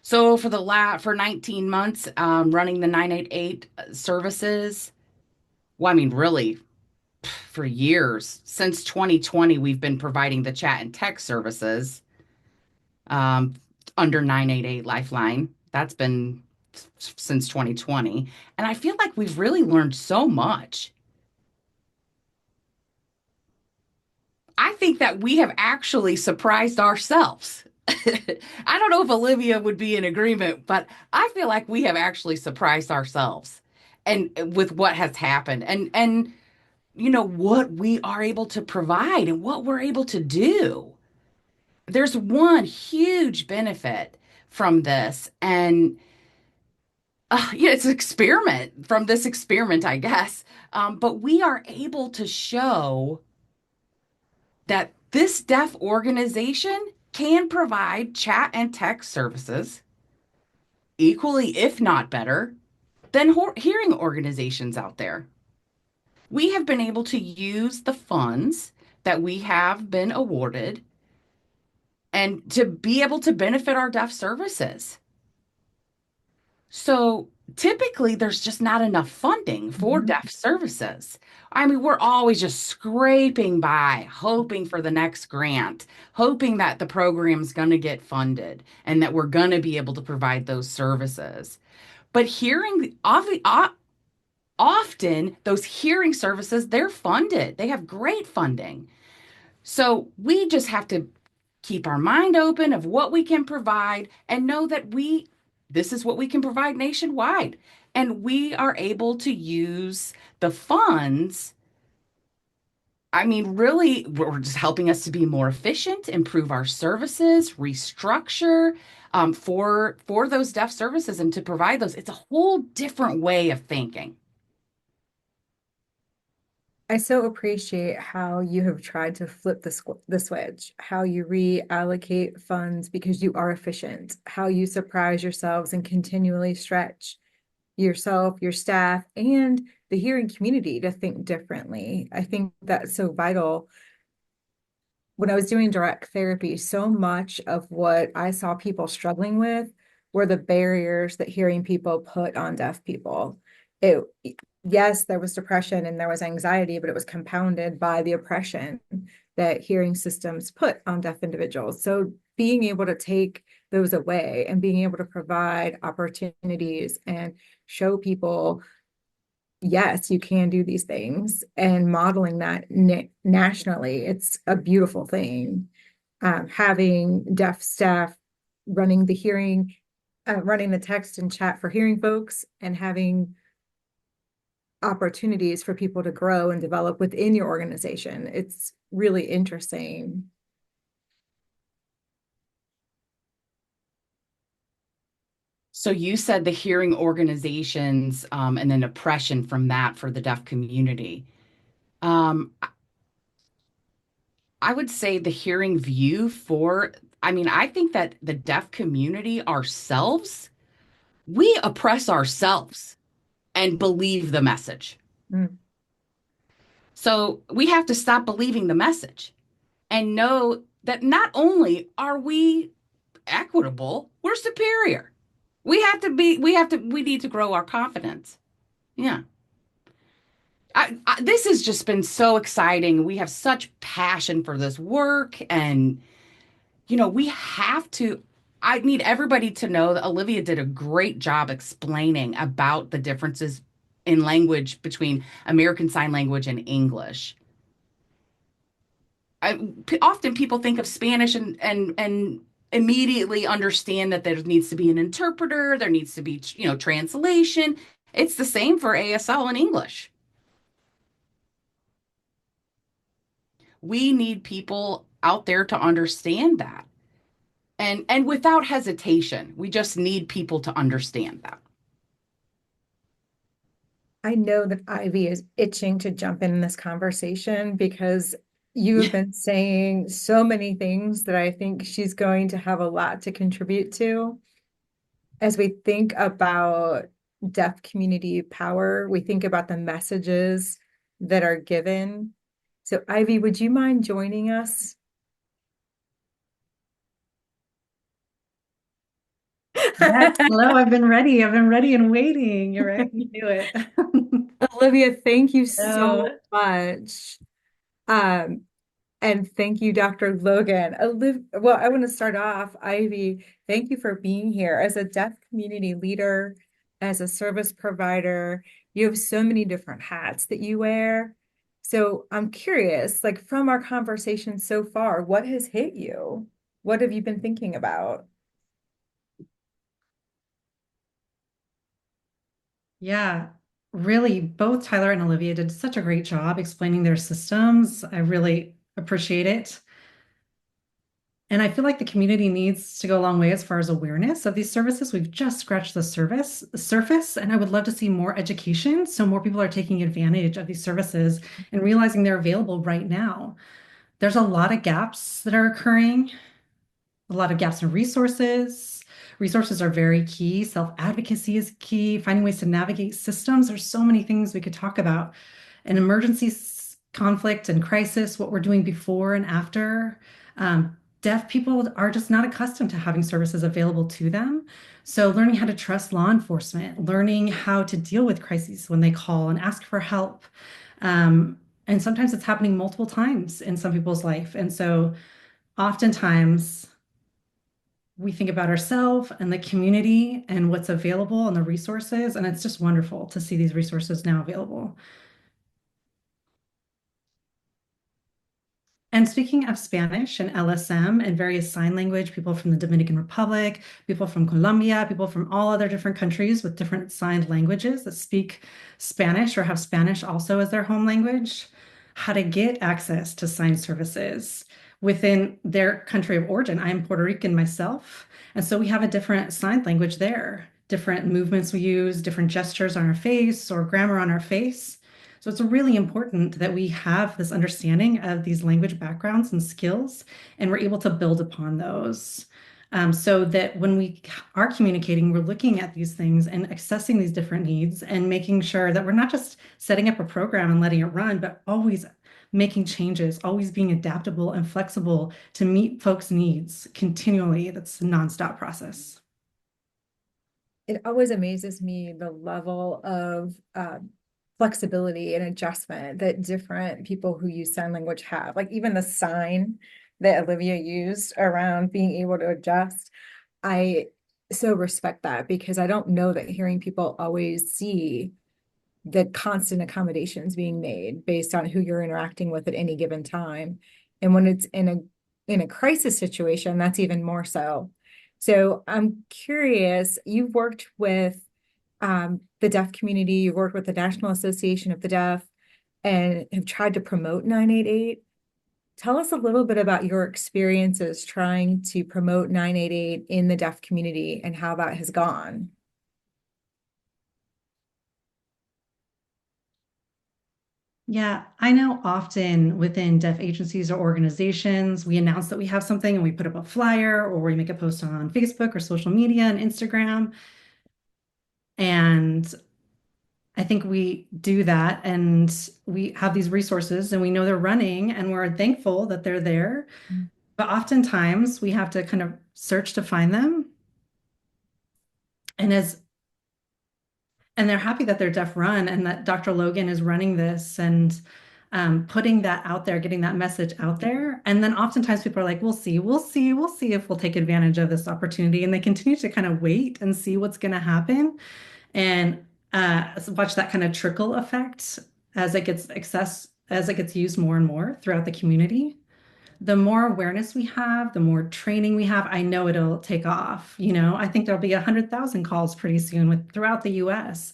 So for 19 months, running the 988 services, well, I mean, really, for years, since 2020, we've been providing the chat and text services under 988 Lifeline. That's been since 2020. And I feel like we've really learned so much. I think that we have actually surprised ourselves. I don't know if Olivia would be in agreement, but I feel like we have actually surprised ourselves and with what has happened and what we are able to provide and what we're able to do. There's one huge benefit from this, and it's an experiment from this experiment, I guess. But we are able to show that this deaf organization can provide chat and text services equally, if not better, than hearing organizations out there. We have been able to use the funds that we have been awarded and to be able to benefit our deaf services. So typically, there's just not enough funding for deaf services. I mean, we're always just scraping by, hoping for the next grant, hoping that the program's going to get funded and that we're going to be able to provide those services. But often those hearing services, they're funded. They have great funding. So we just have to keep our mind open of what we can provide and know that this is what we can provide nationwide. And we are able to use the funds. I mean, really, we're just helping us to be more efficient, improve our services, restructure for those deaf services and to provide those. It's a whole different way of thinking. I so appreciate how you have tried to flip the switch, how you reallocate funds because you are efficient, how you surprise yourselves and continually stretch yourself, your staff, and the hearing community to think differently. I think that's so vital. When I was doing direct therapy, so much of what I saw people struggling with were the barriers that hearing people put on deaf people. Yes, there was depression and there was anxiety, but it was compounded by the oppression that hearing systems put on deaf individuals. So being able to take those away and being able to provide opportunities and show people, yes, you can do these things, and modeling that nationally, it's a beautiful thing. Having deaf staff running running the text and chat for hearing folks, and having opportunities for people to grow and develop within your organization. It's really interesting. So you said the hearing organizations and then oppression from that for the deaf community. Um, I would say the hearing view I think that the deaf community ourselves, we oppress ourselves and believe the message. Mm. So we have to stop believing the message and know that not only are we equitable, we're superior. We need to grow our confidence. Yeah. This has just been so exciting. We have such passion for this work. And, I need everybody to know that Olivia did a great job explaining about the differences in language between American Sign Language and English. Often people think of Spanish and immediately understand that there needs to be an interpreter, there needs to be, translation. It's the same for ASL and English. We need people out there to understand that. And without hesitation, we just need people to understand that. I know that Ivy is itching to jump in this conversation because you have been saying so many things that I think she's going to have a lot to contribute to. As we think about deaf community power, we think about the messages that are given. So Ivy, would you mind joining us? Yes, hello, I've been ready. I've been ready and waiting. You're right. You do it. Olivia, thank you so So, much. And thank you, Dr. Logan. Well, I want to start off, Ivy, thank you for being here. As a deaf community leader, as a service provider, you have so many different hats that you wear. So I'm curious, like from our conversation so far, what has hit you? What have you been thinking about? yeah, really, both Tyler and Olivia did such a great job explaining their systems. I really appreciate it. And I feel like the community needs to go a long way as far as awareness of these services. We've just scratched the surface, and I would love to see more education so more people are taking advantage of these services and realizing they're available right now. There's a lot of gaps that are occurring, a lot of gaps in resources. Resources are very key. Self-advocacy is key. Finding ways to navigate systems. There's so many things we could talk about. An emergency conflict and crisis, what we're doing before and after. deaf people are just not accustomed to having services available to them. So learning how to trust law enforcement, learning how to deal with crises when they call and ask for help. And sometimes it's happening multiple times in some people's life. And so oftentimes we think about ourselves and the community and what's available and the resources. And it's just wonderful to see these resources now available. And speaking of Spanish and LSM and various sign language, people from the Dominican Republic, people from Colombia, people from all other different countries with different signed languages that speak Spanish or have Spanish also as their home language, how to get access to sign services within their country of origin. I'm Puerto Rican myself, and so we have a different sign language there, different movements we use, different gestures on our face or grammar on our face. So it's really important that we have this understanding of these language backgrounds and skills, and we're able to build upon those. So that when we are communicating, we're looking at these things and assessing these different needs and making sure that we're not just setting up a program and letting it run, but always making changes, always being adaptable and flexible to meet folks' needs continually. That's a nonstop process. It always amazes me the level of flexibility and adjustment that different people who use sign language have. Like even the sign that Olivia used around being able to adjust. I so respect that because I don't know that hearing people always see the constant accommodations being made based on who you're interacting with at any given time. And when it's in a crisis situation, that's even more so. So I'm curious, you've worked with the deaf community, you've worked with the National Association of the Deaf and have tried to promote 988. Tell us a little bit about your experiences trying to promote 988 in the deaf community and how that has gone. Yeah, I know often within deaf agencies or organizations, we announce that we have something and we put up a flyer or we make a post on Facebook or social media and Instagram. And I think we do that and we have these resources and we know they're running and we're thankful that they're there. But oftentimes we have to kind of search to find them. And they're happy that they're deaf run and that Dr. Logan is running this and putting that out there, getting that message out there. And then oftentimes people are like, we'll see if we'll take advantage of this opportunity. And they continue to kind of wait and see what's going to happen and watch that kind of trickle effect as it gets used more and more throughout the community. The more awareness we have, the more training we have, I know it'll take off. You know, I think there'll be 100,000 calls pretty soon throughout the US.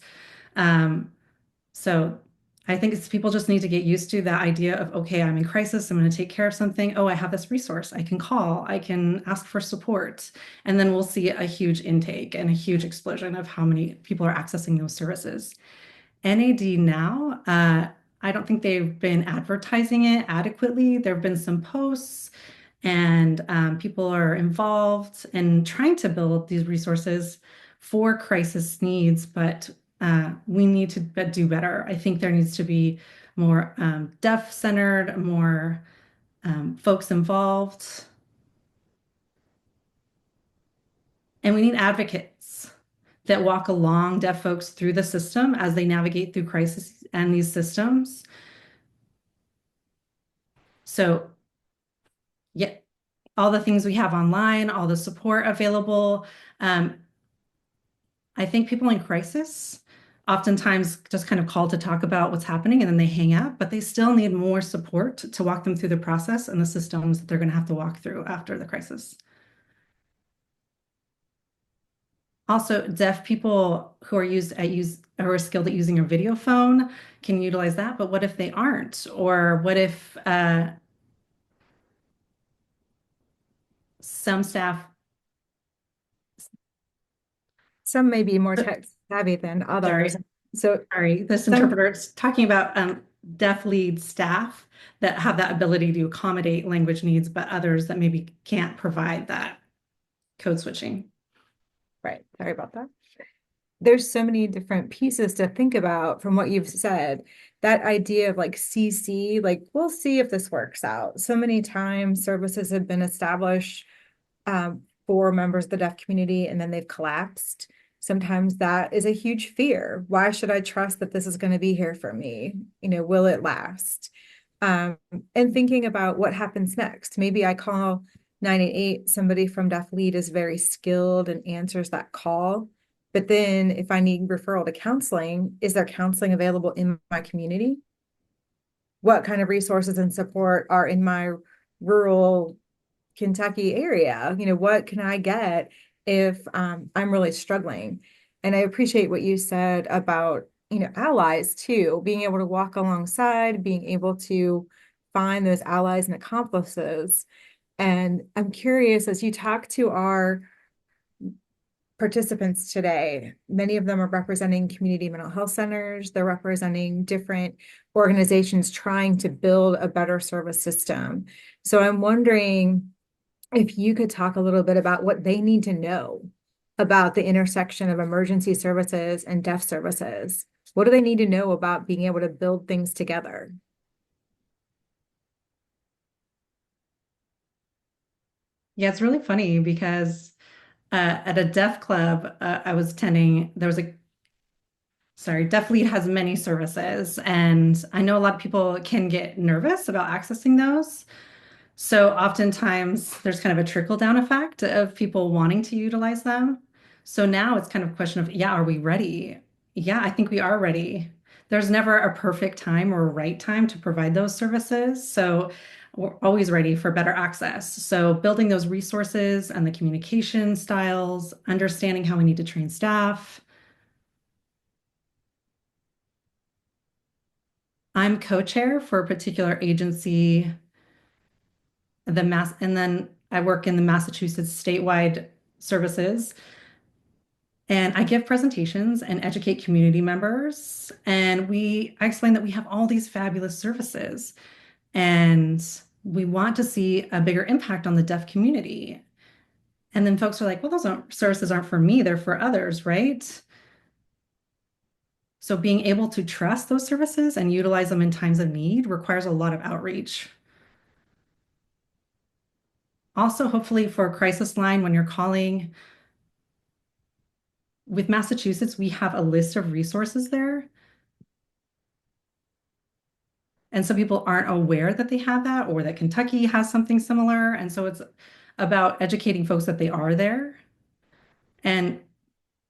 So I think people just need to get used to that idea of, okay, I'm in crisis, I'm going to take care of something. Oh, I have this resource. I can call, I can ask for support. And then we'll see a huge intake and a huge explosion of how many people are accessing those services. NAD now, I don't think they've been advertising it adequately. There have been some posts and people are involved in trying to build these resources for crisis needs, but we need to do better. I think there needs to be more deaf-centered, more folks involved. And we need advocates that walk along deaf folks through the system as they navigate through crisis and these systems. So, yeah, all the things we have online, all the support available. I think people in crisis oftentimes just kind of call to talk about what's happening and then they hang up, but they still need more support to walk them through the process and the systems that they're going to have to walk through after the crisis. Also, deaf people who are skilled at using a video phone can utilize that, but what if they aren't? Or what if some staff... Some may be more tech savvy than others. Sorry, this interpreter is talking about deaf lead staff that have that ability to accommodate language needs, but others that maybe can't provide that code switching. Right. Sorry about that. There's so many different pieces to think about from what you've said that idea of like CC, like we'll see if this works out. So many times services have been established for members of the deaf community and then they've collapsed. Sometimes that is a huge fear. Why should I trust that this is going to be here for me? Will it last? And thinking about what happens next. Maybe I call 988, somebody from DeafLead is very skilled and answers that call. But then if I need referral to counseling, is there counseling available in my community? What kind of resources and support are in my rural Kentucky area? What can I get if I'm really struggling? And I appreciate what you said about, allies too, being able to walk alongside, being able to find those allies and accomplices. And I'm curious, as you talk to our participants today, many of them are representing community mental health centers. They're representing different organizations trying to build a better service system. So I'm wondering if you could talk a little bit about what they need to know about the intersection of emergency services and deaf services. What do they need to know about being able to build things together? Yeah, it's really funny because at a deaf club I was attending, DeafLead has many services, and I know a lot of people can get nervous about accessing those. So oftentimes there's kind of a trickle-down effect of people wanting to utilize them. So now it's kind of a question of, yeah, are we ready? Yeah, I think we are ready. There's never a perfect time or a right time to provide those services. So we're always ready for better access. So building those resources and the communication styles, understanding how we need to train staff. I'm co-chair for a particular agency, and then I work in the Massachusetts statewide services. And I give presentations and educate community members. And I explain that we have all these fabulous services and we want to see a bigger impact on the deaf community. And then folks are like, well, services aren't for me, they're for others, right? So being able to trust those services and utilize them in times of need requires a lot of outreach. Also, hopefully for a crisis line, when you're calling, with Massachusetts, we have a list of resources there. And some people aren't aware that they have that or that Kentucky has something similar. And so it's about educating folks that they are there and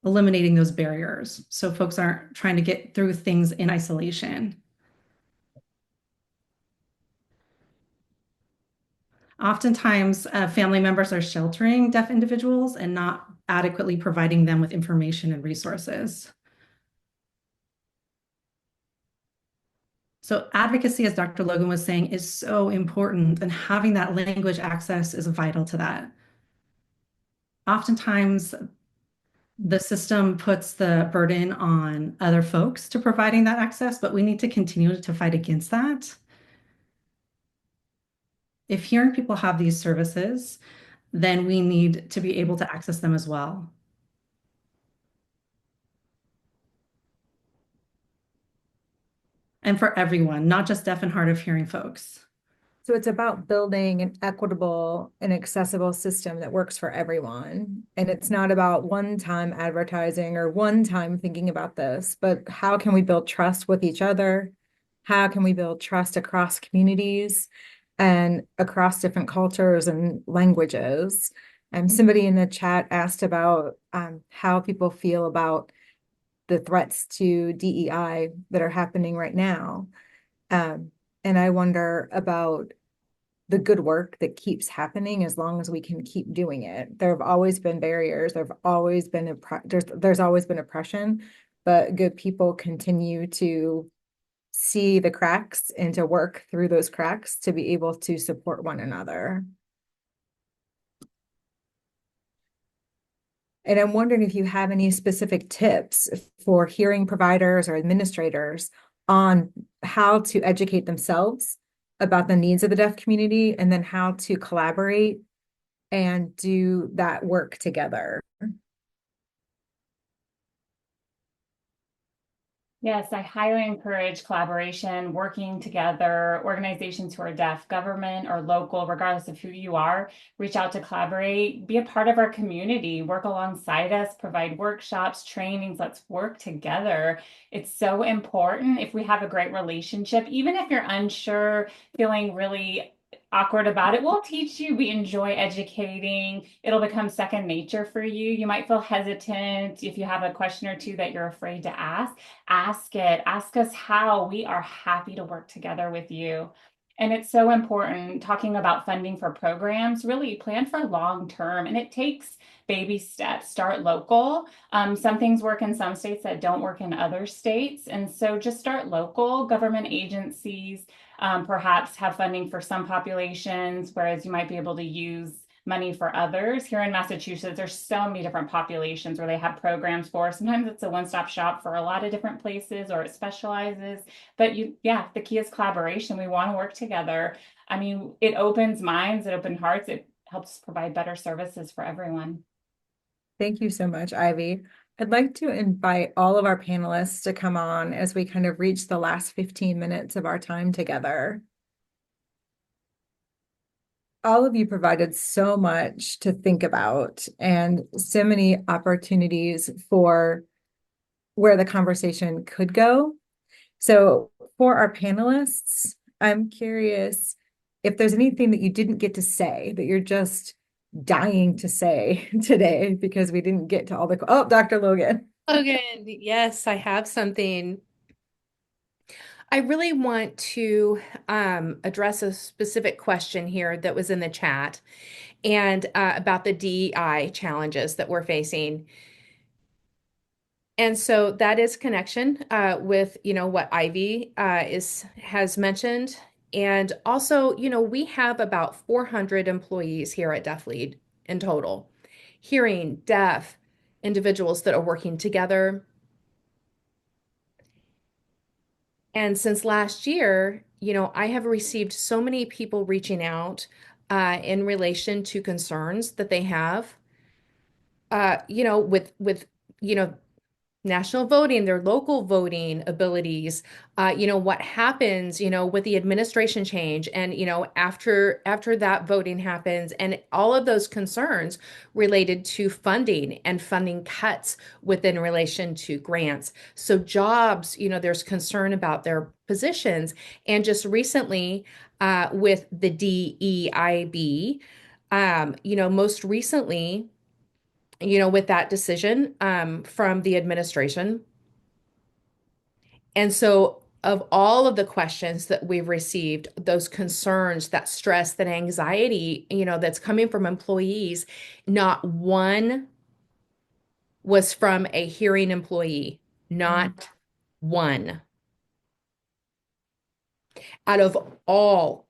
eliminating those barriers so folks aren't trying to get through things in isolation. Oftentimes, family members are sheltering deaf individuals and not adequately providing them with information and resources. So advocacy, as Dr. Logan was saying, is so important, and having that language access is vital to that. Oftentimes, the system puts the burden on other folks to providing that access, but we need to continue to fight against that. If hearing people have these services, then we need to be able to access them as well. And for everyone, not just deaf and hard of hearing folks. So it's about building an equitable and accessible system that works for everyone. And it's not about one-time advertising or one-time thinking about this, but how can we build trust with each other? How can we build trust across communities and across different cultures and languages? And somebody in the chat asked about how people feel about the threats to DEI that are happening right now. And I wonder about the good work that keeps happening as long as we can keep doing it. There have always been barriers. There's always been oppression, but good people continue to see the cracks and to work through those cracks to be able to support one another. And I'm wondering if you have any specific tips for hearing providers or administrators on how to educate themselves about the needs of the deaf community and then how to collaborate and do that work together. Yes, I highly encourage collaboration, working together, organizations who are deaf, government or local, regardless of who you are, reach out to collaborate, be a part of our community, work alongside us, provide workshops, trainings. Let's work together. It's so important if we have a great relationship, even if you're unsure, feeling really awkward about it. We'll teach you. We enjoy educating. It'll become second nature for you. You might feel hesitant if you have a question or two that you're afraid to ask it. Ask us how. We are happy to work together with you. And it's so important talking about funding for programs, really plan for long term. And it takes baby steps. Start local. Some things work in some states that don't work in other states. And so just start local. Government agencies perhaps have funding for some populations, whereas you might be able to use money for others. Here in Massachusetts, there's so many different populations where they have programs for. Sometimes it's a one-stop shop for a lot of different places, or it specializes. But yeah, the key is collaboration. We want to work together. I mean, it opens minds, it opens hearts, it helps provide better services for everyone. Thank you so much, Ivy. I'd like to invite all of our panelists to come on as we kind of reach the last 15 minutes of our time together. All of you provided so much to think about and so many opportunities for where the conversation could go. So for our panelists, I'm curious if there's anything that you didn't get to say that you're just dying to say today because we didn't get to all the, oh, Dr. Logan. Logan, yes, I have something. I really want to address a specific question here that was in the chat and about the DEI challenges that we're facing. And so that is connection with, what Ivy has mentioned. And also, we have about 400 employees here at DeafLead in total, hearing, deaf individuals that are working together. And since last year, I have received so many people reaching out in relation to concerns that they have, with national voting, their local voting abilities, what happens, with the administration change and, after that voting happens, and all of those concerns related to funding and funding cuts within relation to grants. So jobs, there's concern about their positions. And just recently, with the DEIB, most recently, with that decision from the administration. And so of all of the questions that we've received, those concerns, that stress, that anxiety, that's coming from employees, not one was from a hearing employee, not one. Out of all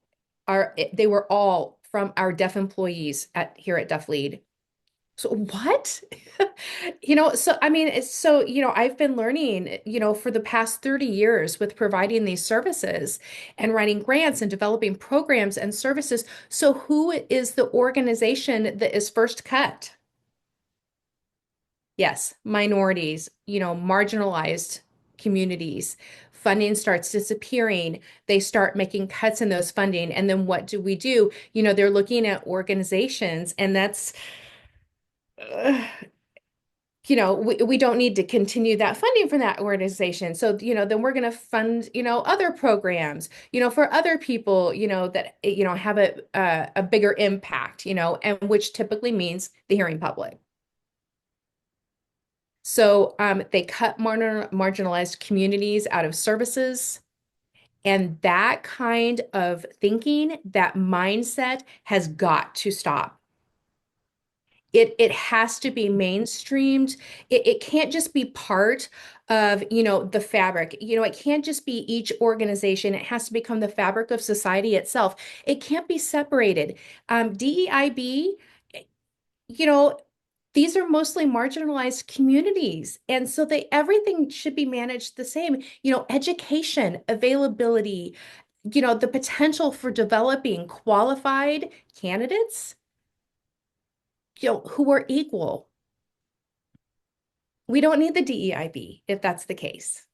they were all from our deaf employees here at DeafLead. So what? I've been learning, for the past 30 years with providing these services and writing grants and developing programs and services. So who is the organization that is first cut? Yes, minorities, marginalized communities. Funding starts disappearing. They start making cuts in those funding. And then what do we do? They're looking at organizations, and that's we don't need to continue that funding for that organization. So, then we're going to fund, other programs, for other people, that, have a bigger impact, and which typically means the hearing public. So they cut marginalized communities out of services. And that kind of thinking, that mindset has got to stop. It has to be mainstreamed. It can't just be part of, the fabric. It can't just be each organization. It has to become the fabric of society itself. It can't be separated. DEIB, these are mostly marginalized communities. And so everything should be managed the same. Education, availability, the potential for developing qualified candidates who are equal. We don't need the DEIB if that's the case.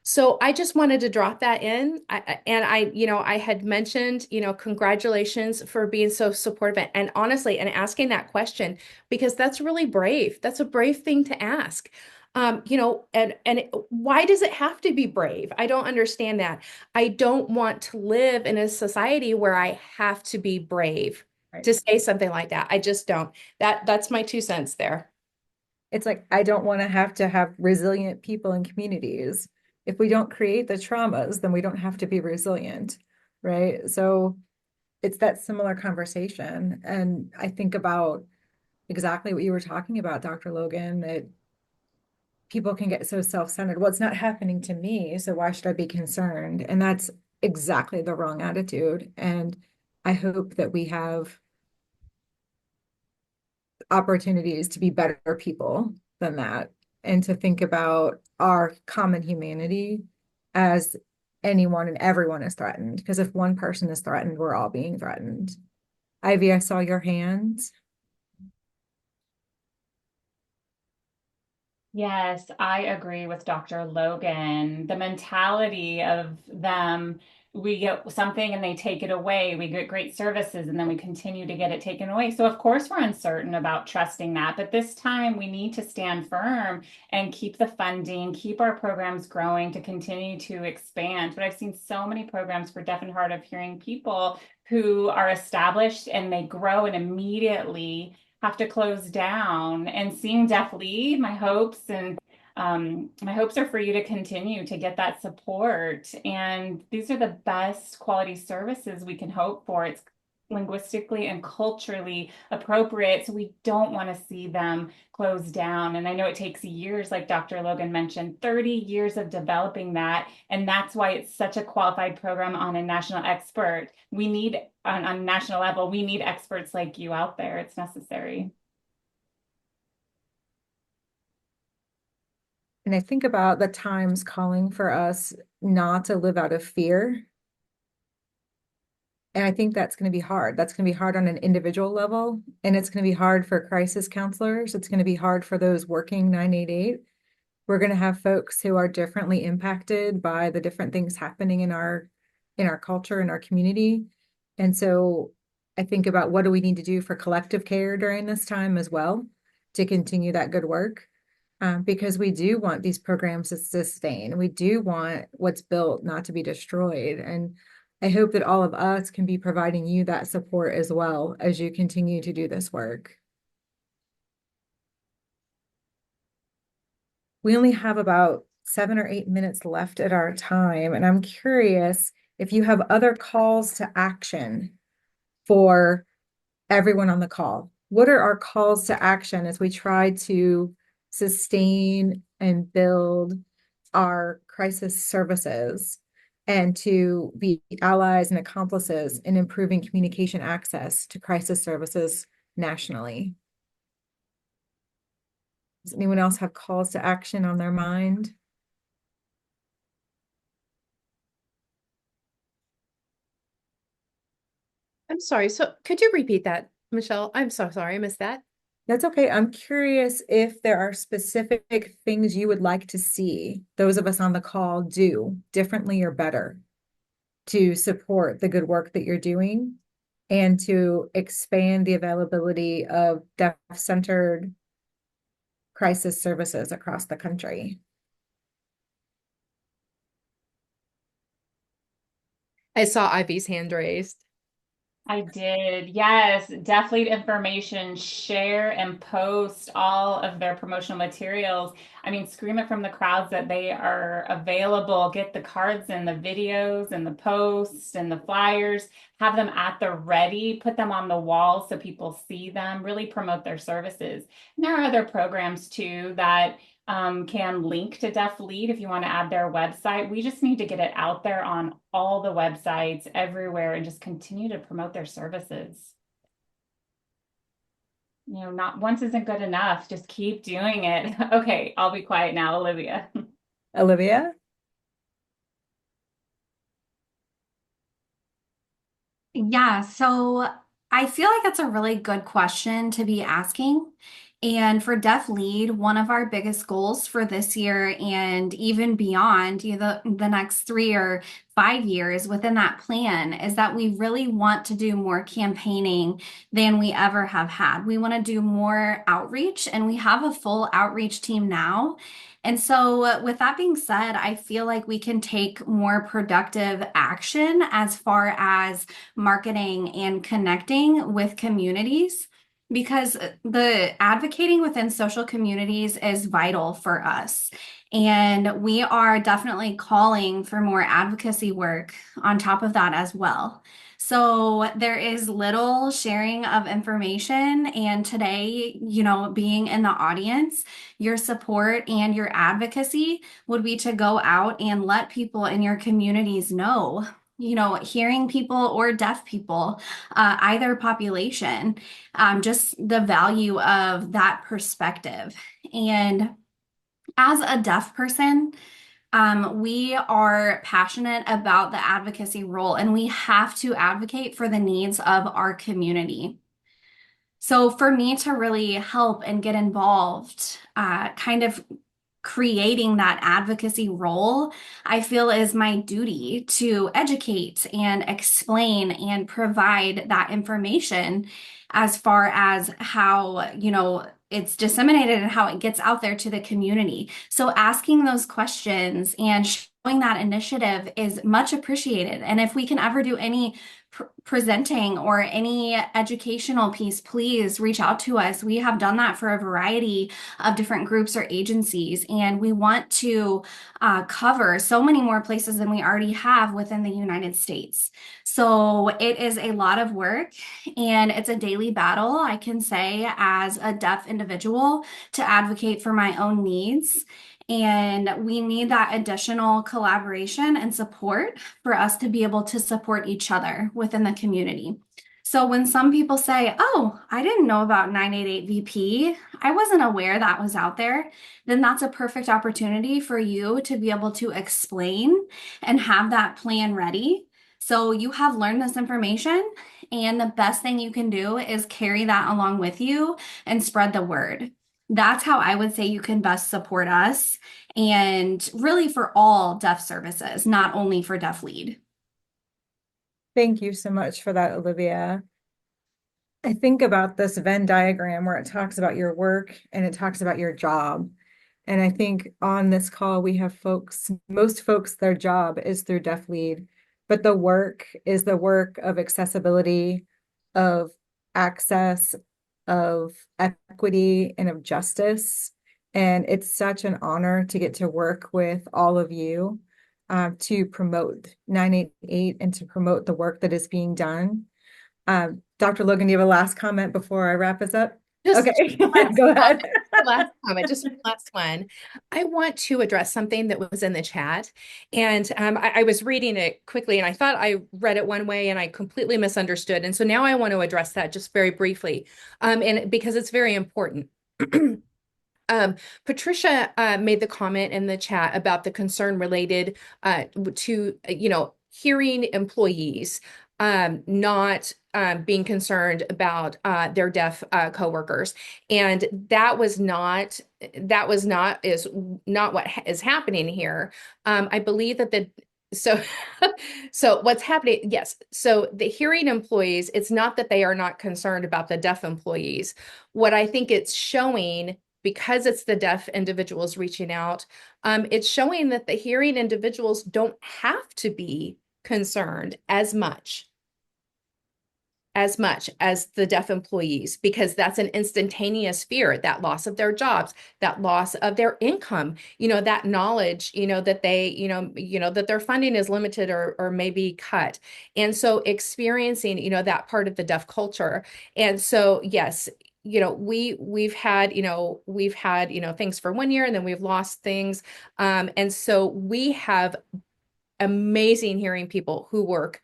So I just wanted to drop that in. I had mentioned, congratulations for being so supportive and honestly, and asking that question because that's really brave. That's a brave thing to ask. Why does it have to be brave? I don't understand that. I don't want to live in a society where I have to be brave Right. to say something like that. I just don't. That's my 2 cents there. It's like, I don't want to have resilient people in communities. If we don't create the traumas, then we don't have to be resilient, right? So it's that similar conversation. And I think about exactly what you were talking about, Dr. Logan, that people can get so self-centered. Well, it's not happening to me, so why should I be concerned? And that's exactly the wrong attitude. And I hope that we have opportunities to be better people than that and to think about our common humanity as anyone and everyone is threatened. Because if one person is threatened, we're all being threatened. Ivy, I saw your hands. Yes, I agree with Dr. Logan. The mentality of them, we get something and they take it away. We get great services and then we continue to get it taken away. So, of course, we're uncertain about trusting that. But this time we need to stand firm and keep the funding, keep our programs growing to continue to expand. But I've seen so many programs for deaf and hard of hearing people who are established and they grow and immediately have to close down. And seeing DeafBlind, my hopes are for you to continue to get that support. And these are the best quality services we can hope for. It's linguistically and culturally appropriate. So we don't want to see them close down. And I know it takes years, like Dr. Logan mentioned, 30 years of developing that. And that's why it's such a qualified program on a national expert. We need, on a national level, we need experts like you out there. It's necessary. And I think about the times calling for us not to live out of fear. And I think that's going to be hard. That's going to be hard on an individual level. And it's going to be hard for crisis counselors. It's going to be hard for those working 988. We're going to have folks who are differently impacted by the different things happening in our culture, in our community. And so I think about what do we need to do for collective care during this time as well to continue that good work. Because we do want these programs to sustain. We do want what's built not to be destroyed. And I hope that all of us can be providing you that support as well as you continue to do this work. We only have about 7 or 8 minutes left at our time, and I'm curious if you have other calls to action for everyone on the call. What are our calls to action as we try to sustain and build our crisis services and to be allies and accomplices in improving communication access to crisis services nationally? Does anyone else have calls to action on their mind? I'm sorry. So could you repeat that, Michelle? I'm so sorry. I missed that. That's okay. I'm curious if there are specific things you would like to see those of us on the call do differently or better to support the good work that you're doing and to expand the availability of deaf-centered crisis services across the country. I saw Ivy's hand raised. I did. Yes, definitely information, share and post all of their promotional materials. I mean, scream it from the crowds that they are available. Get the cards and the videos and the posts and the flyers, have them at the ready, put them on the wall so people see them, really promote their services. And there are other programs too that can link to DeafBlind if you want to add their website. We just need to get it out there on all the websites everywhere and just continue to promote their services. You know, not once isn't good enough. Just keep doing it. Okay, I'll be quiet now, Olivia. Olivia? Yeah, so I feel like that's a really good question to be asking. And for Deaf Lead, one of our biggest goals for this year and even beyond, the next 3 or 5 years within that plan is that we really want to do more campaigning than we ever have had. We want to do more outreach, and we have a full outreach team now. And so, with that being said, I feel like we can take more productive action as far as marketing and connecting with communities, because the advocating within social communities is vital for us. And we are definitely calling for more advocacy work on top of that as well. So there is little sharing of information. And today, being in the audience, your support and your advocacy would be to go out and let people in your communities know, hearing people or deaf people, either population, just the value of that perspective. And as a deaf person, we are passionate about the advocacy role, and we have to advocate for the needs of our community. So for me to really help and get involved, kind of creating that advocacy role, I feel is my duty to educate and explain and provide that information as far as how, it's disseminated and how it gets out there to the community. So asking those questions and showing that initiative is much appreciated. And if we can ever do any presenting or any educational piece, please reach out to us. We have done that for a variety of different groups or agencies, and we want to cover so many more places than we already have within the United States. So it is a lot of work, and it's a daily battle, I can say, as a deaf individual, to advocate for my own needs. And we need that additional collaboration and support for us to be able to support each other within the community. So when some people say, oh, I didn't know about 988 VP, I wasn't aware that was out there, then that's a perfect opportunity for you to be able to explain and have that plan ready. So you have learned this information, and the best thing you can do is carry that along with you and spread the word. That's how I would say you can best support us, and really for all deaf services, not only for Deaf Lead. Thank you so much for that, Olivia. I think about this Venn diagram where it talks about your work and it talks about your job. And I think on this call, we have most folks, their job is through Deaf Lead, but the work is the work of accessibility, of access, of equity, and of justice. And it's such an honor to get to work with all of you to promote 988 and to promote the work that is being done. Dr. Logan, do you have a last comment before I wrap us up? Okay, go ahead. Last comment, just last one. I want to address something that was in the chat, and I was reading it quickly, and I thought I read it one way, and I completely misunderstood. And so now I want to address that just very briefly, and because it's very important. Patricia made the comment in the chat about the concern related to hearing employees not being concerned about their deaf coworkers, and that was not what is happening here. I believe that so what's happening? Yes. So the hearing employees, it's not that they are not concerned about the deaf employees. What I think it's showing, because it's the deaf individuals reaching out, it's showing that the hearing individuals don't have to be concerned as much as the deaf employees, because that's an instantaneous fear, that loss of their jobs, that loss of their income, that knowledge, that they, that their funding is limited or maybe cut. And so experiencing, that part of the deaf culture. And so, yes, we've had things for 1 year, and then we've lost things. And so we have amazing hearing people who work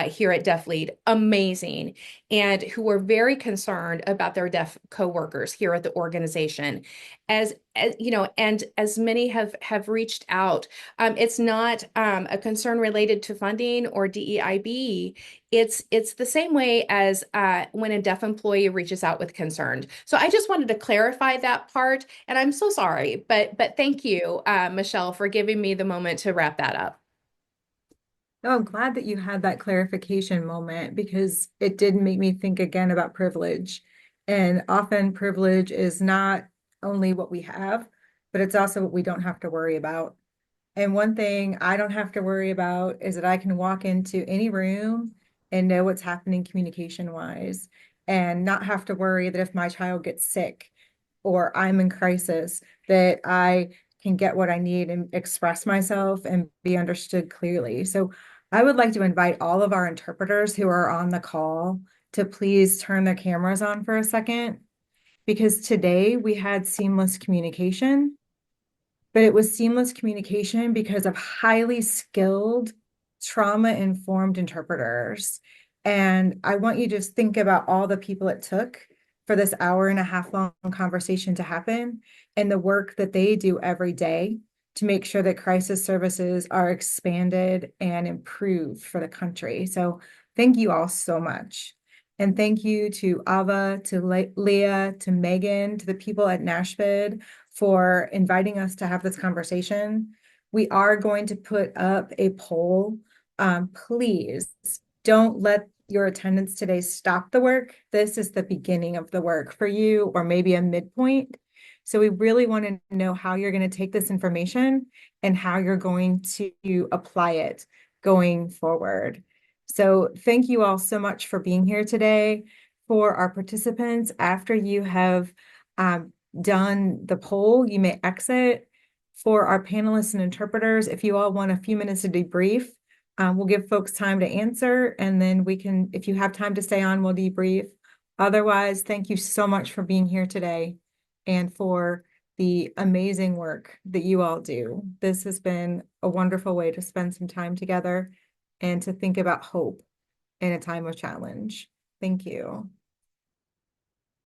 here at DeafLead, amazing, and who are very concerned about their deaf coworkers here at the organization. As you know, and as many have reached out, it's not a concern related to funding or DEIB. It's the same way as when a deaf employee reaches out with concern. So I just wanted to clarify that part, and I'm so sorry, but thank you, Michelle, for giving me the moment to wrap that up. No, I'm glad that you had that clarification moment, because it did make me think again about privilege. And often privilege is not only what we have, but it's also what we don't have to worry about. And one thing I don't have to worry about is that I can walk into any room and know what's happening communication wise, and not have to worry that if my child gets sick or I'm in crisis, that I can get what I need and express myself and be understood clearly. So I would like to invite all of our interpreters who are on the call to please turn their cameras on for a second, because today we had seamless communication, but it was seamless communication because of highly skilled, trauma-informed interpreters. And I want you to just think about all the people it took for this hour-and-a-half long conversation to happen, and the work that they do every day to make sure that crisis services are expanded and improved for the country. So thank you all so much. And thank you to Ava, to Leah, to Megan, to the people at NASHBID for inviting us to have this conversation. We are going to put up a poll. Please don't let your attendance today stop the work. This is the beginning of the work for you, or maybe a midpoint. So we really want to know how you're going to take this information and how you're going to apply it going forward. So thank you all so much for being here today. For our participants, after you have done the poll, you may exit. For our panelists and interpreters, if you all want a few minutes to debrief, we'll give folks time to answer, and then we can, if you have time to stay on, we'll debrief. Otherwise, thank you so much for being here today and for the amazing work that you all do. This has been a wonderful way to spend some time together and to think about hope in a time of challenge. Thank you.